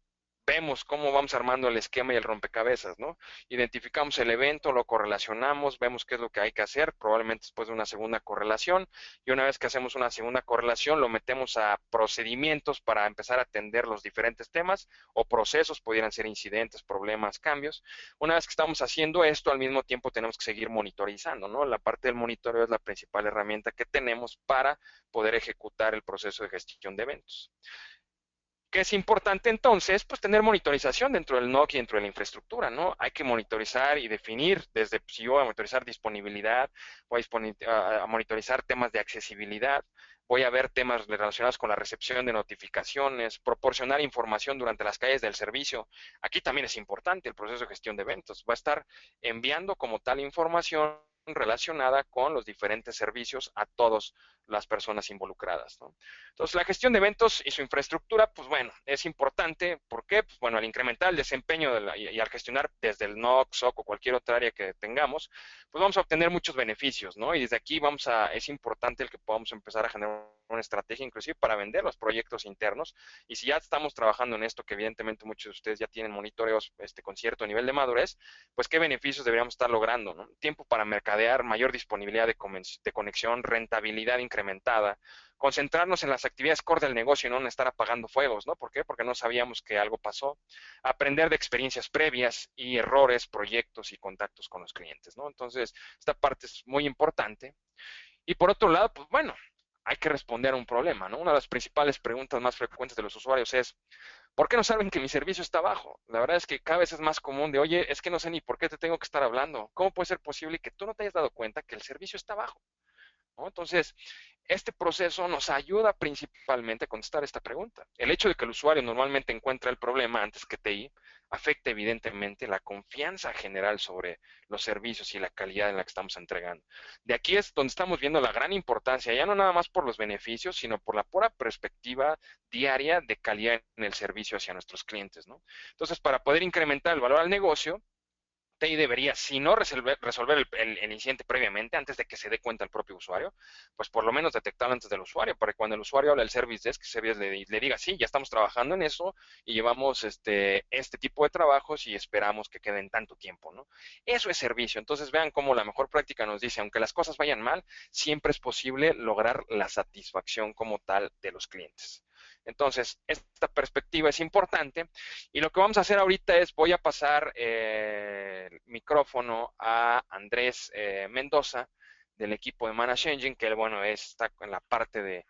Speaker 1: vemos cómo vamos armando el esquema y el rompecabezas, ¿no? Identificamos el evento, lo correlacionamos, vemos qué es lo que hay que hacer, probablemente después de una segunda correlación, y una vez que hacemos una segunda correlación, lo metemos a procedimientos para empezar a atender los diferentes temas o procesos, pudieran ser incidentes, problemas, cambios. Una vez que estamos haciendo esto, al mismo tiempo tenemos que seguir monitorizando, ¿no? La parte del monitoreo es la principal herramienta que tenemos para poder ejecutar el proceso de gestión de eventos. ¿Qué es importante entonces? Pues tener monitorización dentro del NOC y dentro de la infraestructura, ¿no? Hay que monitorizar y definir desde, si yo voy a monitorizar disponibilidad, voy a monitorizar temas de accesibilidad, voy a ver temas relacionados con la recepción de notificaciones, proporcionar información durante las calles del servicio. Aquí también es importante el proceso de gestión de eventos. Va a estar enviando como tal información relacionada con los diferentes servicios a todas las personas involucradas, ¿no? Entonces, la gestión de eventos y su infraestructura, pues bueno, es importante. ¿Por qué? Pues bueno, al incrementar el desempeño y al gestionar desde el NOC, SOC o cualquier otra área que tengamos, pues vamos a obtener muchos beneficios, ¿no? Y desde aquí es importante el que podamos empezar a generar una estrategia inclusive para vender los proyectos internos. Y si ya estamos trabajando en esto, que evidentemente muchos de ustedes ya tienen monitoreos con cierto nivel de madurez, pues qué beneficios deberíamos estar logrando, ¿no? Tiempo para mercadear, mayor disponibilidad de conexión, rentabilidad incrementada, concentrarnos en las actividades core del negocio y no en estar apagando fuegos, ¿no? ¿Por qué? Porque no sabíamos que algo pasó. Aprender de experiencias previas y errores, proyectos y contactos con los clientes, ¿no? Entonces, esta parte es muy importante. Y por otro lado, pues bueno, hay que responder a un problema, ¿no? Una de las principales preguntas más frecuentes de los usuarios es, ¿por qué no saben que mi servicio está bajo? La verdad es que cada vez es más común de, oye, es que no sé ni por qué te tengo que estar hablando. ¿Cómo puede ser posible que tú no te hayas dado cuenta que el servicio está bajo? ¿No? Entonces, este proceso nos ayuda principalmente a contestar esta pregunta. El hecho de que el usuario normalmente encuentra el problema antes que TI afecta evidentemente la confianza general sobre los servicios y la calidad en la que estamos entregando. De aquí es donde estamos viendo la gran importancia, ya no nada más por los beneficios, sino por la pura perspectiva diaria de calidad en el servicio hacia nuestros clientes, ¿no? Entonces, para poder incrementar el valor al negocio, TI debería, si no resolver el incidente previamente, antes de que se dé cuenta el propio usuario, pues por lo menos detectarlo antes del usuario, para que cuando el usuario habla del service desk, le diga, sí, ya estamos trabajando en eso y llevamos este tipo de trabajos y esperamos que queden tanto tiempo, ¿no? Eso es servicio. Entonces vean cómo la mejor práctica nos dice, aunque las cosas vayan mal, siempre es posible lograr la satisfacción como tal de los clientes. Entonces, esta perspectiva es importante y lo que vamos a hacer ahorita es, voy a pasar el micrófono a Andrés Mendoza del equipo de Manage Engine, que bueno, está en la parte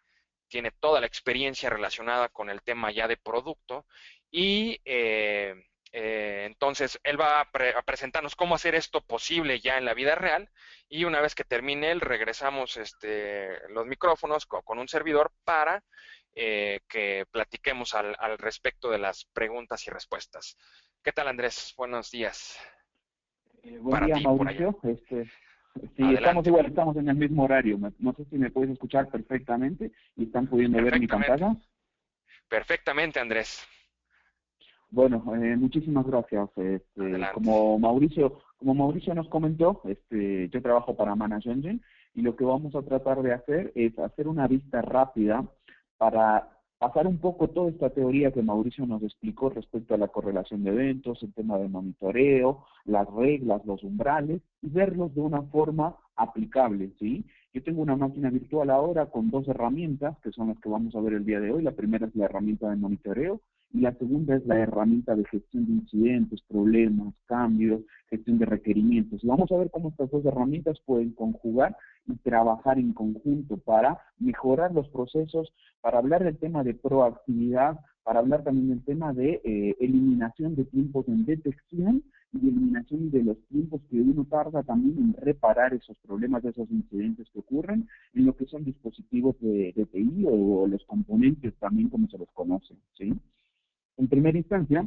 Speaker 1: tiene toda la experiencia relacionada con el tema ya de producto y entonces él va a presentarnos cómo hacer esto posible ya en la vida real y una vez que termine él regresamos los micrófonos con un servidor para que platiquemos al respecto de las preguntas y respuestas. ¿Qué tal, Andrés? Buenos días.
Speaker 2: Buen
Speaker 1: Para
Speaker 2: día,
Speaker 1: ti, por allá.
Speaker 2: Mauricio. Sí, estamos
Speaker 1: Adelante.
Speaker 2: igual, estamos en el mismo horario. No sé si me puedes escuchar perfectamente y están pudiendo ver mi
Speaker 1: Perfectamente.
Speaker 2: pantalla.
Speaker 1: Perfectamente, Andrés.
Speaker 2: Bueno, muchísimas gracias.
Speaker 1: Adelante.
Speaker 2: Como Mauricio nos comentó, yo trabajo para Manage Engine y lo que vamos a tratar de hacer es hacer una vista rápida para pasar un poco toda esta teoría que Mauricio nos explicó respecto a la correlación de eventos, el tema de monitoreo, las reglas, los umbrales, y verlos de una forma aplicable, ¿sí? Yo tengo una máquina virtual ahora con dos herramientas, que son las que vamos a ver el día de hoy. La primera es la herramienta de monitoreo, y la segunda es la herramienta de gestión de incidentes, problemas, cambios, gestión de requerimientos. Y vamos a ver cómo estas dos herramientas pueden conjugar y trabajar en conjunto para mejorar los procesos, para hablar del tema de proactividad, para hablar también del tema de eliminación de tiempos en detección y eliminación de los tiempos que uno tarda también en reparar esos problemas, esos incidentes que ocurren en lo que son dispositivos de TI o los componentes también como se los conoce, ¿sí? En primera instancia,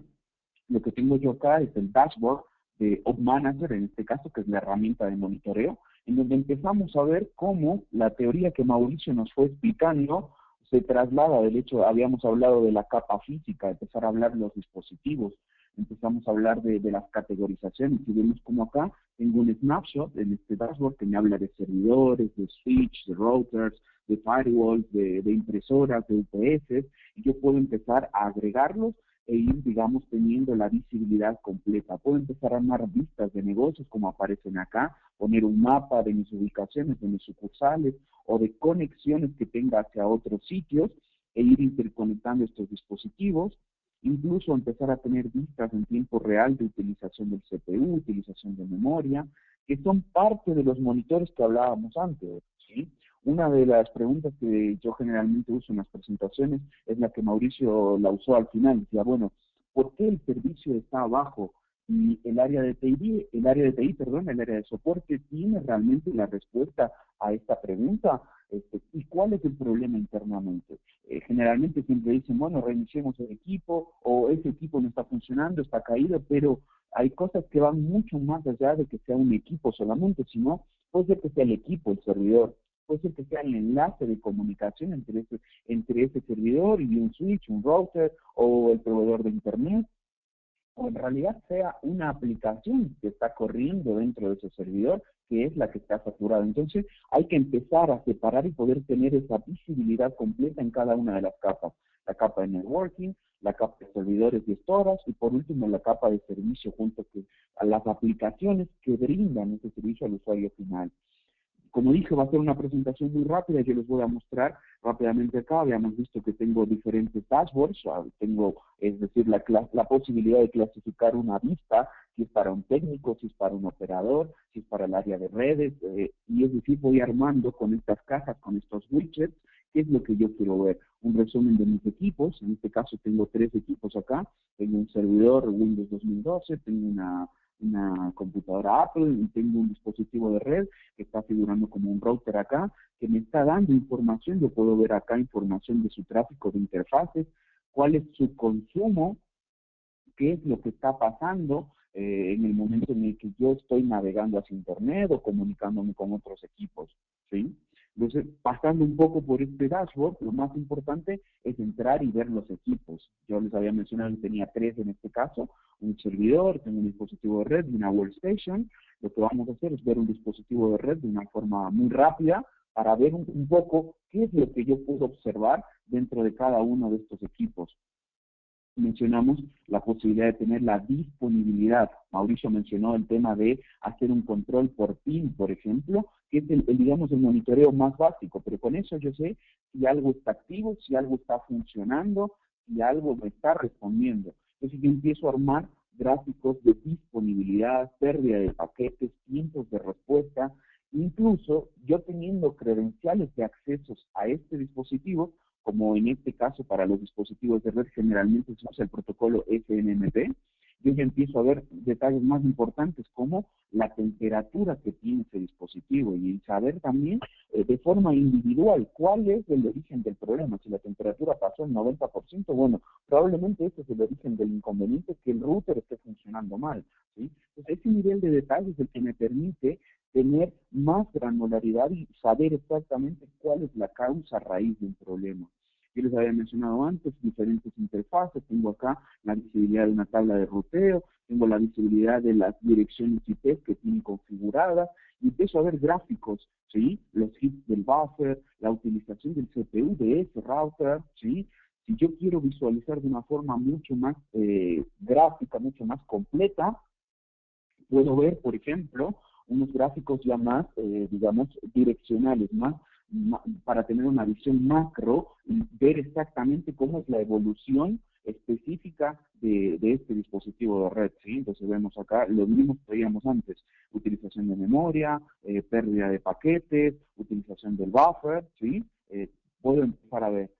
Speaker 2: lo que tengo yo acá es el dashboard de Op Manager, en este caso, que es la herramienta de monitoreo, en donde empezamos a ver cómo la teoría que Mauricio nos fue explicando se traslada del hecho, habíamos hablado de la capa física, empezar a hablar de los dispositivos, empezamos a hablar de las categorizaciones, y vemos como acá tengo un snapshot en este dashboard que me habla de servidores, de switch, de routers, de firewalls, de impresoras, de UPS, y yo puedo empezar a agregarlos e ir, digamos, teniendo la visibilidad completa. Puedo empezar a armar vistas de negocios como aparecen acá, poner un mapa de mis ubicaciones, de mis sucursales o de conexiones que tenga hacia otros sitios e ir interconectando estos dispositivos, incluso empezar a tener vistas en tiempo real de utilización del CPU, utilización de memoria, que son parte de los monitores que hablábamos antes, ¿sí? Una de las preguntas que yo generalmente uso en las presentaciones es la que Mauricio la usó al final. Decía, bueno, ¿por qué el servicio está abajo? y el área de soporte tiene realmente la respuesta a esta pregunta. ¿Y cuál es el problema internamente? Generalmente siempre dicen, bueno, reiniciemos el equipo, o ese equipo no está funcionando, está caído, pero hay cosas que van mucho más allá de que sea un equipo solamente, sino puede ser que sea el equipo, el servidor, puede ser que sea el enlace de comunicación entre ese servidor y un switch, un router, o el proveedor de internet, o en realidad sea una aplicación que está corriendo dentro de ese servidor, que es la que está saturada. Entonces, hay que empezar a separar y poder tener esa visibilidad completa en cada una de las capas. La capa de networking, la capa de servidores y storage, y por último la capa de servicio junto a las aplicaciones que brindan ese servicio al usuario final. Como dije, va a ser una presentación muy rápida, yo les voy a mostrar rápidamente acá. Habíamos visto que tengo diferentes dashboards, tengo, es decir, la posibilidad de clasificar una vista, si es para un técnico, si es para un operador, si es para el área de redes, y es decir, voy armando con estas cajas, con estos widgets, qué es lo que yo quiero ver. Un resumen de mis equipos, en este caso tengo 3 equipos acá, tengo un servidor Windows 2012, tengo una computadora Apple y tengo un dispositivo de red que está figurando como un router acá, que me está dando información. Yo puedo ver acá información de su tráfico de interfaces, cuál es su consumo, qué es lo que está pasando en el momento en el que yo estoy navegando hacia Internet o comunicándome con otros equipos, ¿sí? Entonces, pasando un poco por este dashboard, lo más importante es entrar y ver los equipos. Yo les había mencionado que tenía 3 en este caso, un servidor, tengo un dispositivo de red y una workstation. Lo que vamos a hacer es ver un dispositivo de red de una forma muy rápida para ver un poco qué es lo que yo puedo observar dentro de cada uno de estos equipos. Mencionamos la posibilidad de tener la disponibilidad. Mauricio mencionó el tema de hacer un control por PIN, por ejemplo, que es digamos, el monitoreo más básico, pero con eso yo sé si algo está activo, si algo está funcionando, si algo me está respondiendo. Entonces yo empiezo a armar gráficos de disponibilidad, pérdida de paquetes, tiempos de respuesta. Incluso yo teniendo credenciales de accesos a este dispositivo, como en este caso para los dispositivos de red generalmente se usa el protocolo SNMP, yo ya empiezo a ver detalles más importantes como la temperatura que tiene ese dispositivo y saber también de forma individual cuál es el origen del problema. Si la temperatura pasó el 90%, bueno, probablemente ese es el origen del inconveniente, que el router esté funcionando mal, ¿sí? Entonces, ese nivel de detalles es el que me permite tener más granularidad y saber exactamente cuál es la causa raíz de un problema. Yo les había mencionado antes diferentes interfaces. Tengo acá la visibilidad de una tabla de ruteo, tengo la visibilidad de las direcciones IP que tienen configuradas, y empiezo a ver gráficos, ¿sí? Los hits del buffer, la utilización del CPU de ese router, ¿sí? Si yo quiero visualizar de una forma mucho más gráfica, mucho más completa, puedo ver, por ejemplo, unos gráficos ya más, digamos, direccionales, para tener una visión macro y ver exactamente cómo es la evolución específica de este dispositivo de red, ¿sí? Entonces vemos acá lo mismo que veíamos antes: utilización de memoria, pérdida de paquetes, utilización del buffer, ¿sí? Puedo empezar a ver.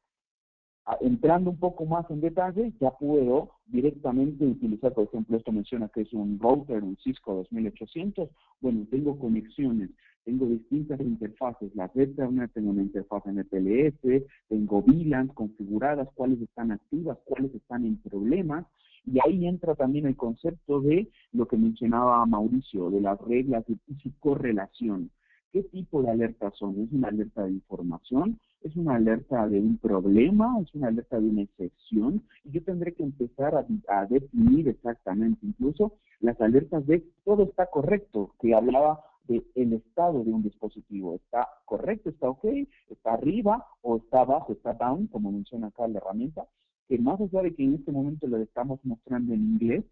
Speaker 2: Entrando un poco más en detalle, ya puedo directamente utilizar, por ejemplo, esto menciona que es un router, un Cisco 2800. Bueno, tengo conexiones, tengo distintas interfaces. La red Ethernet, tengo una interfaz MPLS, tengo VLANs configuradas, cuáles están activas, cuáles están en problemas. Y ahí entra también el concepto de lo que mencionaba Mauricio, de las reglas de correlación. ¿Qué tipo de alertas son? ¿Es una alerta de información? ¿Es una alerta de un problema? ¿Es una alerta de una excepción? Y yo tendré que empezar a definir exactamente, incluso las alertas de todo está correcto, que hablaba del estado de un dispositivo. ¿Está correcto? ¿Está ok? ¿Está arriba? ¿O está abajo? ¿Está down? Como menciona acá la herramienta. Que más allá de que en este momento lo estamos mostrando en inglés,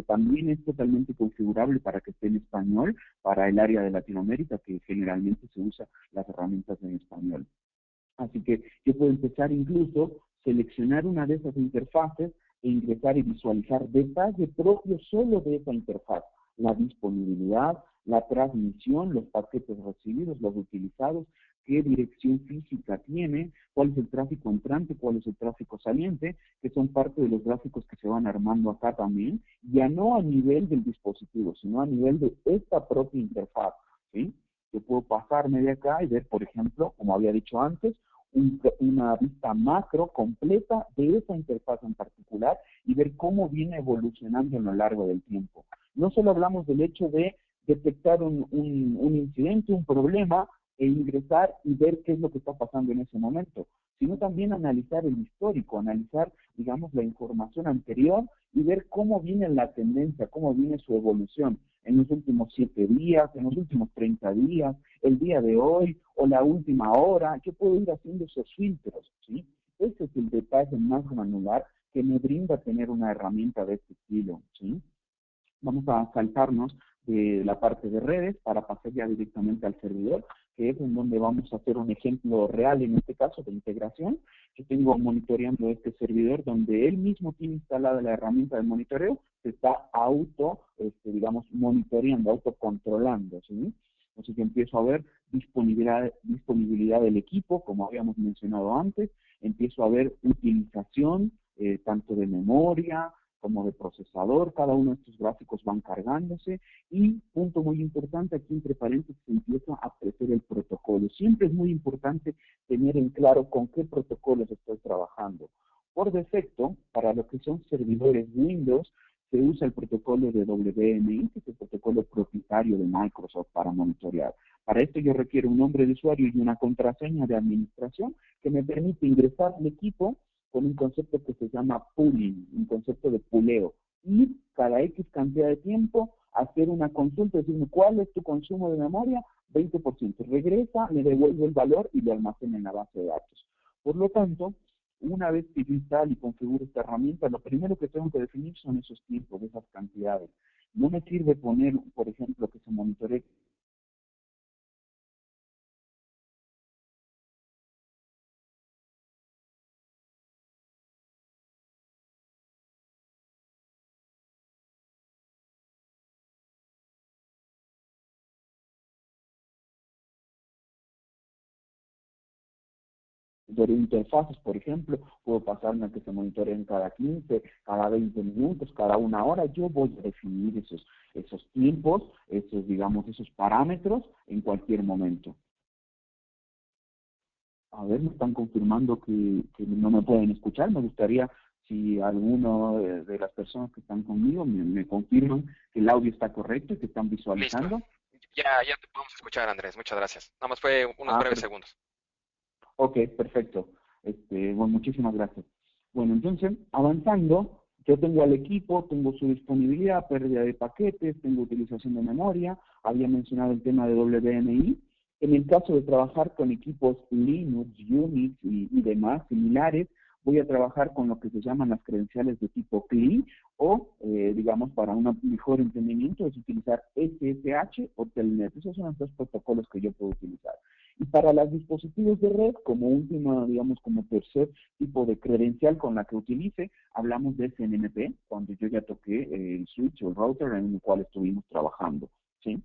Speaker 2: también es totalmente configurable para que esté en español, para el área de Latinoamérica, que generalmente se usa las herramientas en español. Así que yo puedo empezar incluso seleccionar una de esas interfaces e ingresar y visualizar detalle propio solo de esa interfaz: la disponibilidad, la transmisión, los paquetes recibidos, los utilizados, qué dirección física tiene, cuál es el tráfico entrante, cuál es el tráfico saliente, que son parte de los gráficos que se van armando acá también, ya no a nivel del dispositivo, sino a nivel de esta propia interfaz, ¿sí? Yo puedo pasarme de acá y ver, por ejemplo, como había dicho antes, una vista macro completa de esa interfaz en particular y ver cómo viene evolucionando a lo largo del tiempo. No solo hablamos del hecho de detectar un incidente, un problema, e ingresar y ver qué es lo que está pasando en ese momento, sino también analizar el histórico, analizar, digamos, la información anterior y ver cómo viene la tendencia, cómo viene su evolución en los últimos 7 días, en los últimos 30 días, el día de hoy o la última hora. Yo puedo ir haciendo esos filtros, ¿sí? Ese es el detalle más granular que me brinda tener una herramienta de este estilo, ¿sí? Vamos a saltarnos de la parte de redes para pasar ya directamente al servidor, que es en donde vamos a hacer un ejemplo real, en este caso, de integración. Yo tengo monitoreando este servidor donde él mismo tiene instalada la herramienta de monitoreo, se está digamos, monitoreando, autocontrolando, ¿sí? Entonces yo empiezo a ver disponibilidad del equipo, como habíamos mencionado antes, empiezo a ver utilización, tanto de memoria, como de procesador, cada uno de estos gráficos van cargándose y, punto muy importante, aquí entre paréntesis empieza a aparecer el protocolo. Siempre es muy importante tener en claro con qué protocolos estoy trabajando. Por defecto, para lo que son servidores Windows, se usa el protocolo de WMI, que es el protocolo propietario de Microsoft para monitorear. Para esto yo requiero un nombre de usuario y una contraseña de administración que me permite ingresar al equipo con un concepto que se llama pooling, un concepto de puleo. Y cada X cantidad de tiempo hacer una consulta, decirme cuál es tu consumo de memoria, 20%. Regresa, me devuelve el valor y lo almacena en la base de datos. Por lo tanto, una vez que yo instalo y configuro esta herramienta, lo primero que tengo que definir son esos tiempos, esas cantidades. No me sirve poner, por ejemplo, que se monitoree de interfaces, por ejemplo, puedo pasarme a que se monitoreen cada 15, cada 20 minutos, cada una hora. Yo voy a definir esos tiempos, digamos, esos parámetros en cualquier momento. A ver, me están confirmando que no me pueden escuchar. Me gustaría, si alguno de las personas que están conmigo me confirman que el audio está correcto y que están
Speaker 1: Listo.
Speaker 2: visualizando.
Speaker 1: Ya te podemos escuchar, Andrés. Muchas gracias. Nada más fue unos
Speaker 2: Ah,
Speaker 1: breves segundos.
Speaker 2: ok, perfecto. Bueno, muchísimas gracias. Bueno, entonces, avanzando, yo tengo al equipo, tengo su disponibilidad, pérdida de paquetes, tengo utilización de memoria, había mencionado el tema de WMI. En el caso de trabajar con equipos Linux, Unix y demás similares, voy a trabajar con lo que se llaman las credenciales de tipo CLI o, digamos, para un mejor entendimiento, es utilizar SSH o Telnet. Esos son los dos protocolos que yo puedo utilizar. Y para los dispositivos de red, como última, digamos, como tercer tipo de credencial con la que utilice, hablamos de SNMP, cuando yo ya toqué el switch o el router en el cual estuvimos trabajando, ¿sí?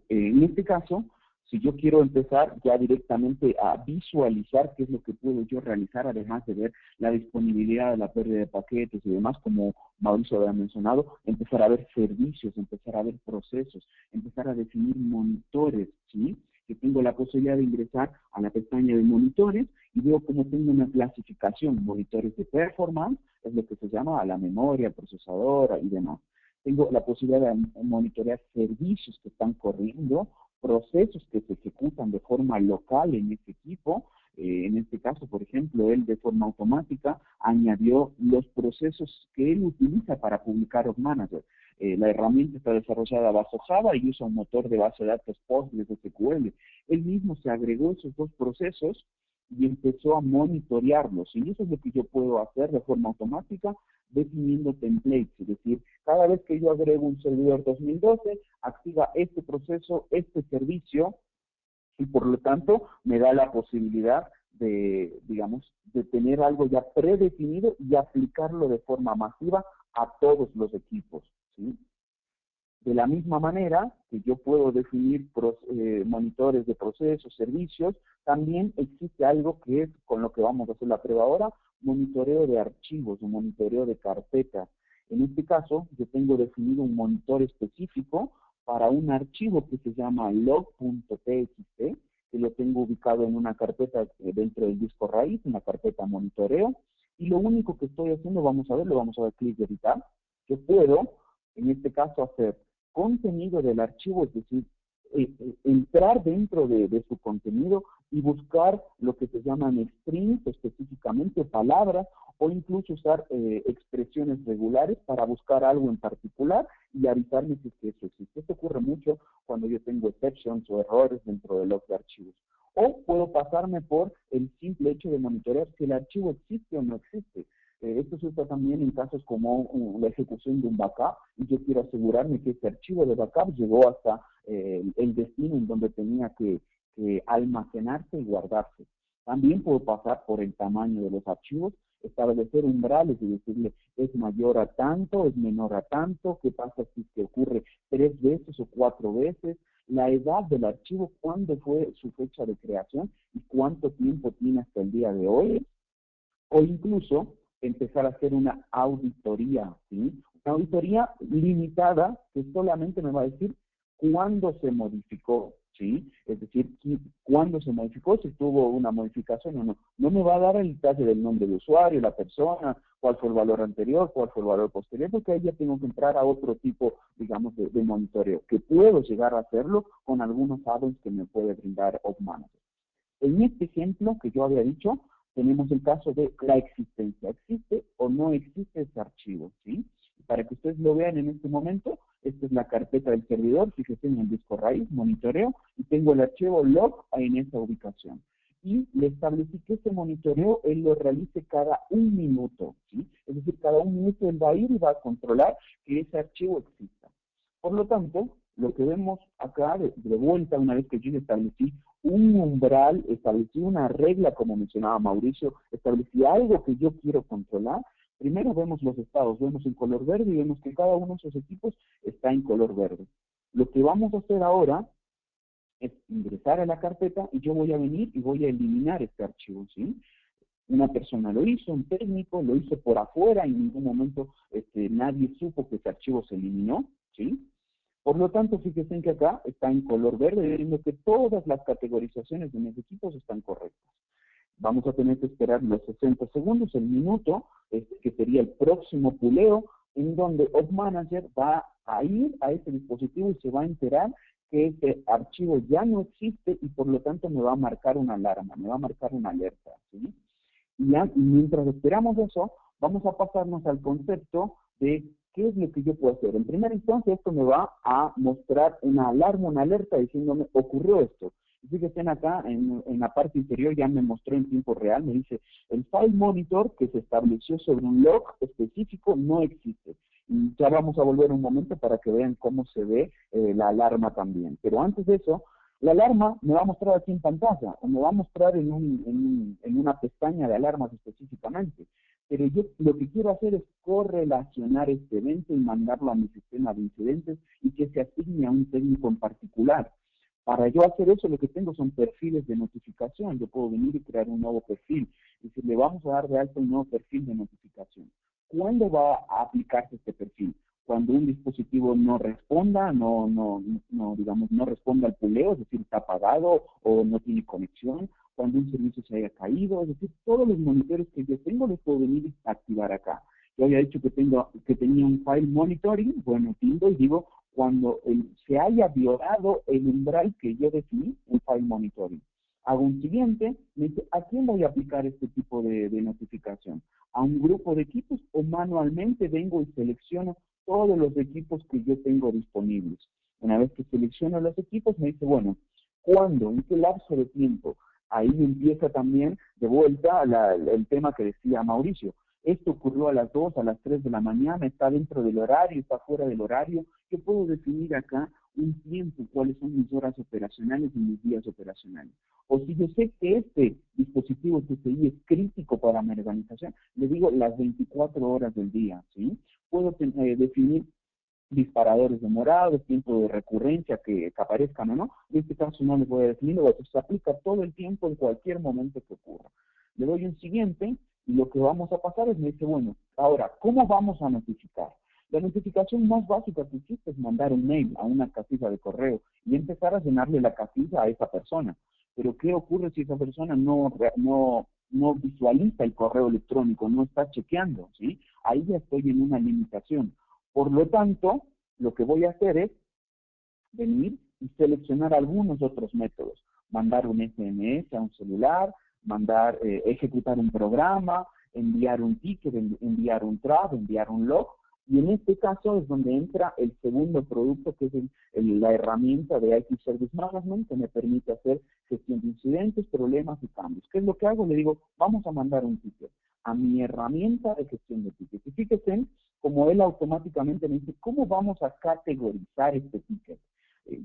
Speaker 2: En este caso, si yo quiero empezar ya directamente a visualizar qué es lo que puedo yo realizar, además de ver la disponibilidad de la pérdida de paquetes y demás, como Mauricio había mencionado, empezar a ver servicios, empezar a ver procesos, empezar a definir monitores, ¿sí? Que tengo la posibilidad de ingresar a la pestaña de monitores y veo cómo tengo una clasificación, monitores de performance, es lo que se llama a la memoria, procesadora y demás. Tengo la posibilidad de monitorear servicios que están corriendo, procesos que se ejecutan de forma local en este equipo. En este caso, por ejemplo, él de forma automática añadió los procesos que él utiliza para publicar Off Manager. La herramienta está desarrollada bajo Java y usa un motor de base de datos PostgreSQL. Él mismo se agregó esos dos procesos y empezó a monitorearlos. Y eso es lo que yo puedo hacer de forma automática definiendo templates, es decir, cada vez que yo agrego un servidor 2012, activa este proceso, este servicio, y por lo tanto me da la posibilidad de, digamos, de tener algo ya predefinido y aplicarlo de forma masiva a todos los equipos, ¿sí? De la misma manera que yo puedo definir monitores de procesos, servicios, también existe algo que es con lo que vamos a hacer la prueba ahora, monitoreo de archivos o monitoreo de carpetas. En este caso, yo tengo definido un monitor específico para un archivo que se llama log.txt, que lo tengo ubicado en una carpeta dentro del disco raíz, una carpeta monitoreo, y lo único que estoy haciendo, vamos a ver, lo vamos a dar clic de editar, que puedo, en este caso, hacer contenido del archivo, es decir, entrar dentro de su contenido y buscar lo que se llaman strings, específicamente palabras, o incluso usar expresiones regulares para buscar algo en particular y avisarme si es que eso existe. Esto ocurre mucho cuando yo tengo exceptions o errores dentro de los archivos. O puedo pasarme por el simple hecho de monitorear si el archivo existe o no existe. Esto se usa también en casos como la ejecución de un backup, y yo quiero asegurarme que este archivo de backup llegó hasta el destino en donde tenía que almacenarse y guardarse. También puedo pasar por el tamaño de los archivos, establecer umbrales y decirle es mayor a tanto, es menor a tanto, qué pasa si es que ocurre 3 veces o 4 veces, la edad del archivo, cuándo fue su fecha de creación y cuánto tiempo tiene hasta el día de hoy, o incluso empezar a hacer una auditoría, ¿sí? Una auditoría limitada que solamente me va a decir cuándo se modificó, ¿sí? Es decir, cuándo se modificó, si tuvo una modificación o no. No me va a dar el detalle del nombre de usuario, la persona, cuál fue el valor anterior, cuál fue el valor posterior, porque ahí ya tengo que entrar a otro tipo, digamos, de monitoreo, que puedo llegar a hacerlo con algunos add-ons que me puede brindar OpManager. En este ejemplo que yo había dicho, tenemos el caso de la existencia. ¿Existe o no existe ese archivo? ¿Sí? Para que ustedes lo vean en este momento, esta es la carpeta del servidor, fíjense en el disco raíz, monitoreo, y tengo el archivo log en esa ubicación. Y le establecí que ese monitoreo él lo realice cada 1 minuto, ¿sí? Es decir, cada 1 minuto él va a ir y va a controlar que ese archivo exista. Por lo tanto, lo que vemos acá de vuelta, una vez que yo establecí un umbral, establecí una regla, como mencionaba Mauricio, establecí algo que yo quiero controlar, primero vemos los estados, vemos en color verde y vemos que cada uno de esos equipos está en color verde. Lo que vamos a hacer ahora es ingresar a la carpeta y yo voy a venir y voy a eliminar este archivo, ¿sí? Una persona lo hizo, un técnico lo hizo por afuera, en ningún momento nadie supo que ese archivo se eliminó, ¿sí? Por lo tanto, fíjense en que acá está en color verde, diciendo que todas las categorizaciones de mis equipos están correctas. Vamos a tener que esperar los 60 segundos, el minuto, que sería el próximo puleo, en donde OpManager va a ir a ese dispositivo y se va a enterar que ese archivo ya no existe y por lo tanto me va a marcar una alarma, me va a marcar una alerta, ¿sí? Y mientras esperamos eso, vamos a pasarnos al concepto de qué es lo que yo puedo hacer. En primera instancia, esto me va a mostrar una alarma, una alerta diciéndome, ocurrió esto. Y fíjense acá, en la parte inferior ya me mostró en tiempo real, me dice, el file monitor que se estableció sobre un log específico no existe. Y ya vamos a volver un momento para que vean cómo se ve la alarma también. Pero antes de eso, la alarma me va a mostrar aquí en pantalla, o me va a mostrar en una pestaña de alarmas específicamente. Pero yo lo que quiero hacer es correlacionar este evento y mandarlo a mi sistema de incidentes y que se asigne a un técnico en particular. Para yo hacer eso, lo que tengo son perfiles de notificación. Yo puedo venir y crear un nuevo perfil. Y si le vamos a dar de alta un nuevo perfil de notificación. ¿Cuándo va a aplicarse este perfil? Cuando un dispositivo no responda, digamos, no responda al puleo, es decir, está apagado o no tiene conexión, cuando un servicio se haya caído, es decir, todos los monitores que yo tengo los puedo venir a activar acá. Yo había dicho que tenía un file monitoring, bueno, tildo y digo, cuando se haya violado el umbral que yo definí, un file monitoring. Hago un siguiente, me dice, ¿a quién voy a aplicar este tipo de notificación? ¿A un grupo de equipos o manualmente vengo y selecciono todos los equipos que yo tengo disponibles? Una vez que selecciono los equipos, me dice, bueno, ¿cuándo? ¿En qué lapso de tiempo? Ahí empieza también de vuelta el tema que decía Mauricio. Esto ocurrió a las 2, a las 3 de la mañana, está dentro del horario, está fuera del horario. Yo puedo definir acá un tiempo, cuáles son mis horas operacionales y mis días operacionales. O si yo sé que este dispositivo TCI es crítico para mi organización, le digo las 24 horas del día, ¿sí? Puedo definir disparadores demorados, tiempo de recurrencia que aparezcan o no. En este caso no les voy a definir, se aplica todo el tiempo en cualquier momento que ocurra. Le doy un siguiente y lo que vamos a pasar es, me dice, bueno, ahora, ¿cómo vamos a notificar? La notificación más básica que existe es mandar un mail a una casilla de correo y empezar a llenarle la casilla a esa persona. Pero ¿qué ocurre si esa persona no visualiza el correo electrónico, no está chequeando? ¿Sí? Ahí ya estoy en una limitación. Por lo tanto, lo que voy a hacer es venir y seleccionar algunos otros métodos. Mandar un SMS a un celular, ejecutar un programa, enviar un ticket, enviar un track, enviar un log. Y en este caso es donde entra el segundo producto, que es la herramienta de IT Service Management, que me permite hacer gestión de incidentes, problemas y cambios. ¿Qué es lo que hago? Le digo, vamos a mandar un ticket a mi herramienta de gestión de tickets. Y fíjense, como él automáticamente me dice, ¿cómo vamos a categorizar este ticket?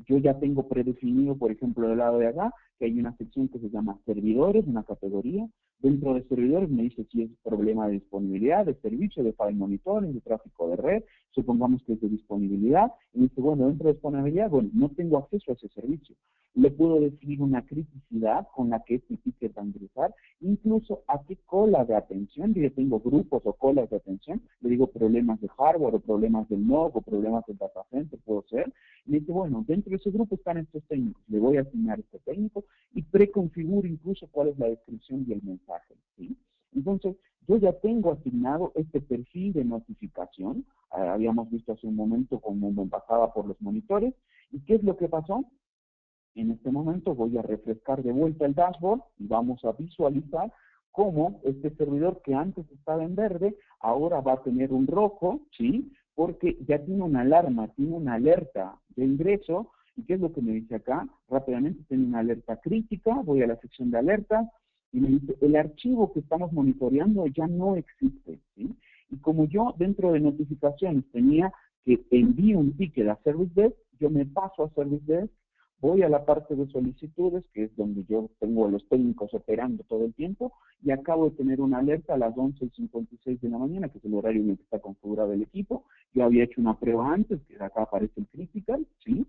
Speaker 2: Yo ya tengo predefinido, por ejemplo, del lado de acá, que hay una sección que se llama servidores, una categoría. Dentro de servidores me dice si es problema de disponibilidad, de servicio, de file monitoring, de tráfico de red. Supongamos que es de disponibilidad. Y me dice, bueno, dentro de disponibilidad, bueno, no tengo acceso a ese servicio. Le puedo definir una criticidad con la que este ticket va a ingresar, incluso a qué cola de atención. Yo tengo grupos o colas de atención, le digo problemas de hardware o problemas del NOC o problemas del data center, puedo ser. Y me dice, bueno, dentro de ese grupo están estos técnicos, le voy a asignar este técnico y preconfiguro incluso cuál es la descripción y el mensaje, ¿sí? Entonces, yo ya tengo asignado este perfil de notificación, habíamos visto hace un momento cómo me pasaba por los monitores. ¿Y qué es lo que pasó? En este momento voy a refrescar de vuelta el dashboard y vamos a visualizar cómo este servidor que antes estaba en verde, ahora va a tener un rojo, ¿sí? Porque ya tiene una alarma, tiene una alerta de ingreso. ¿Y qué es lo que me dice acá? Rápidamente tiene una alerta crítica, voy a la sección de alertas y me dice, el archivo que estamos monitoreando ya no existe, ¿sí? Y como yo dentro de notificaciones tenía que envío un ticket a Service Desk, yo me paso a Service Desk, voy a la parte de solicitudes, que es donde yo tengo a los técnicos operando todo el tiempo, y acabo de tener una alerta a las 11:56 de la mañana, que es el horario en el que está configurado el equipo. Yo había hecho una prueba antes, que acá aparece el critical, ¿sí?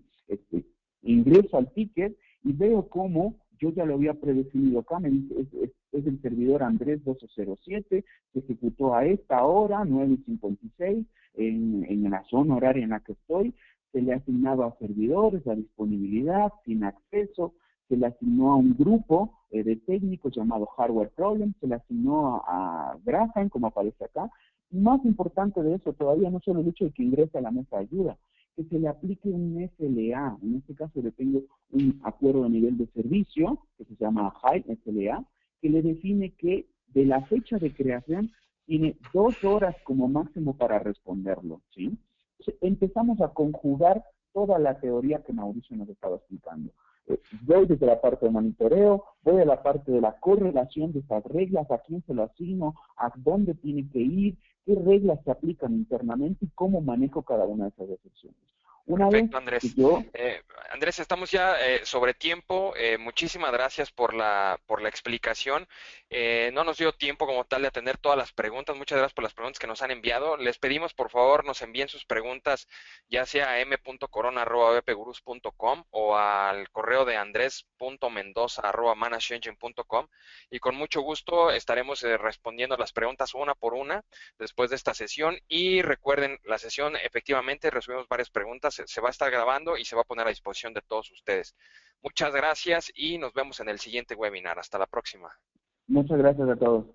Speaker 2: Ingreso al ticket y veo cómo yo ya lo había predefinido acá, me dice, es el servidor Andrés 1207, se ejecutó a esta hora, 9:56, en la zona horaria en la que estoy. Se le ha asignado a servidores, a disponibilidad, sin acceso, se le asignó a un grupo de técnicos llamado Hardware Problem, se le asignó a Graham, como aparece acá. Y más importante de eso todavía no solo el hecho de que ingrese a la mesa de ayuda, que se le aplique un SLA. En este caso le tengo un acuerdo de nivel de servicio, que se llama High SLA, que le define que de la fecha de creación tiene 2 horas como máximo para responderlo, ¿sí? Empezamos a conjugar toda la teoría que Mauricio nos estaba explicando. Voy desde la parte de monitoreo, voy a la parte de la correlación de estas reglas, a quién se lo asigno, a dónde tiene que ir, qué reglas se aplican internamente y cómo manejo cada una de esas excepciones. Una vez
Speaker 1: Perfecto,
Speaker 2: que
Speaker 1: Andrés.
Speaker 2: yo...
Speaker 1: Andrés, estamos ya sobre tiempo. Muchísimas gracias por la explicación. No nos dio tiempo como tal de atender todas las preguntas. Muchas gracias por las preguntas que nos han enviado. Les pedimos, por favor, nos envíen sus preguntas, ya sea a m.corona@bpgurus.com o al correo de andres.mendoza@manageengine.com, y con mucho gusto estaremos respondiendo las preguntas una por una después de esta sesión. Y recuerden, la sesión efectivamente resumimos varias preguntas, se va a estar grabando y se va a poner a disposición de todos ustedes. Muchas gracias y nos vemos en el siguiente webinar. Hasta la próxima.
Speaker 2: Muchas gracias a todos.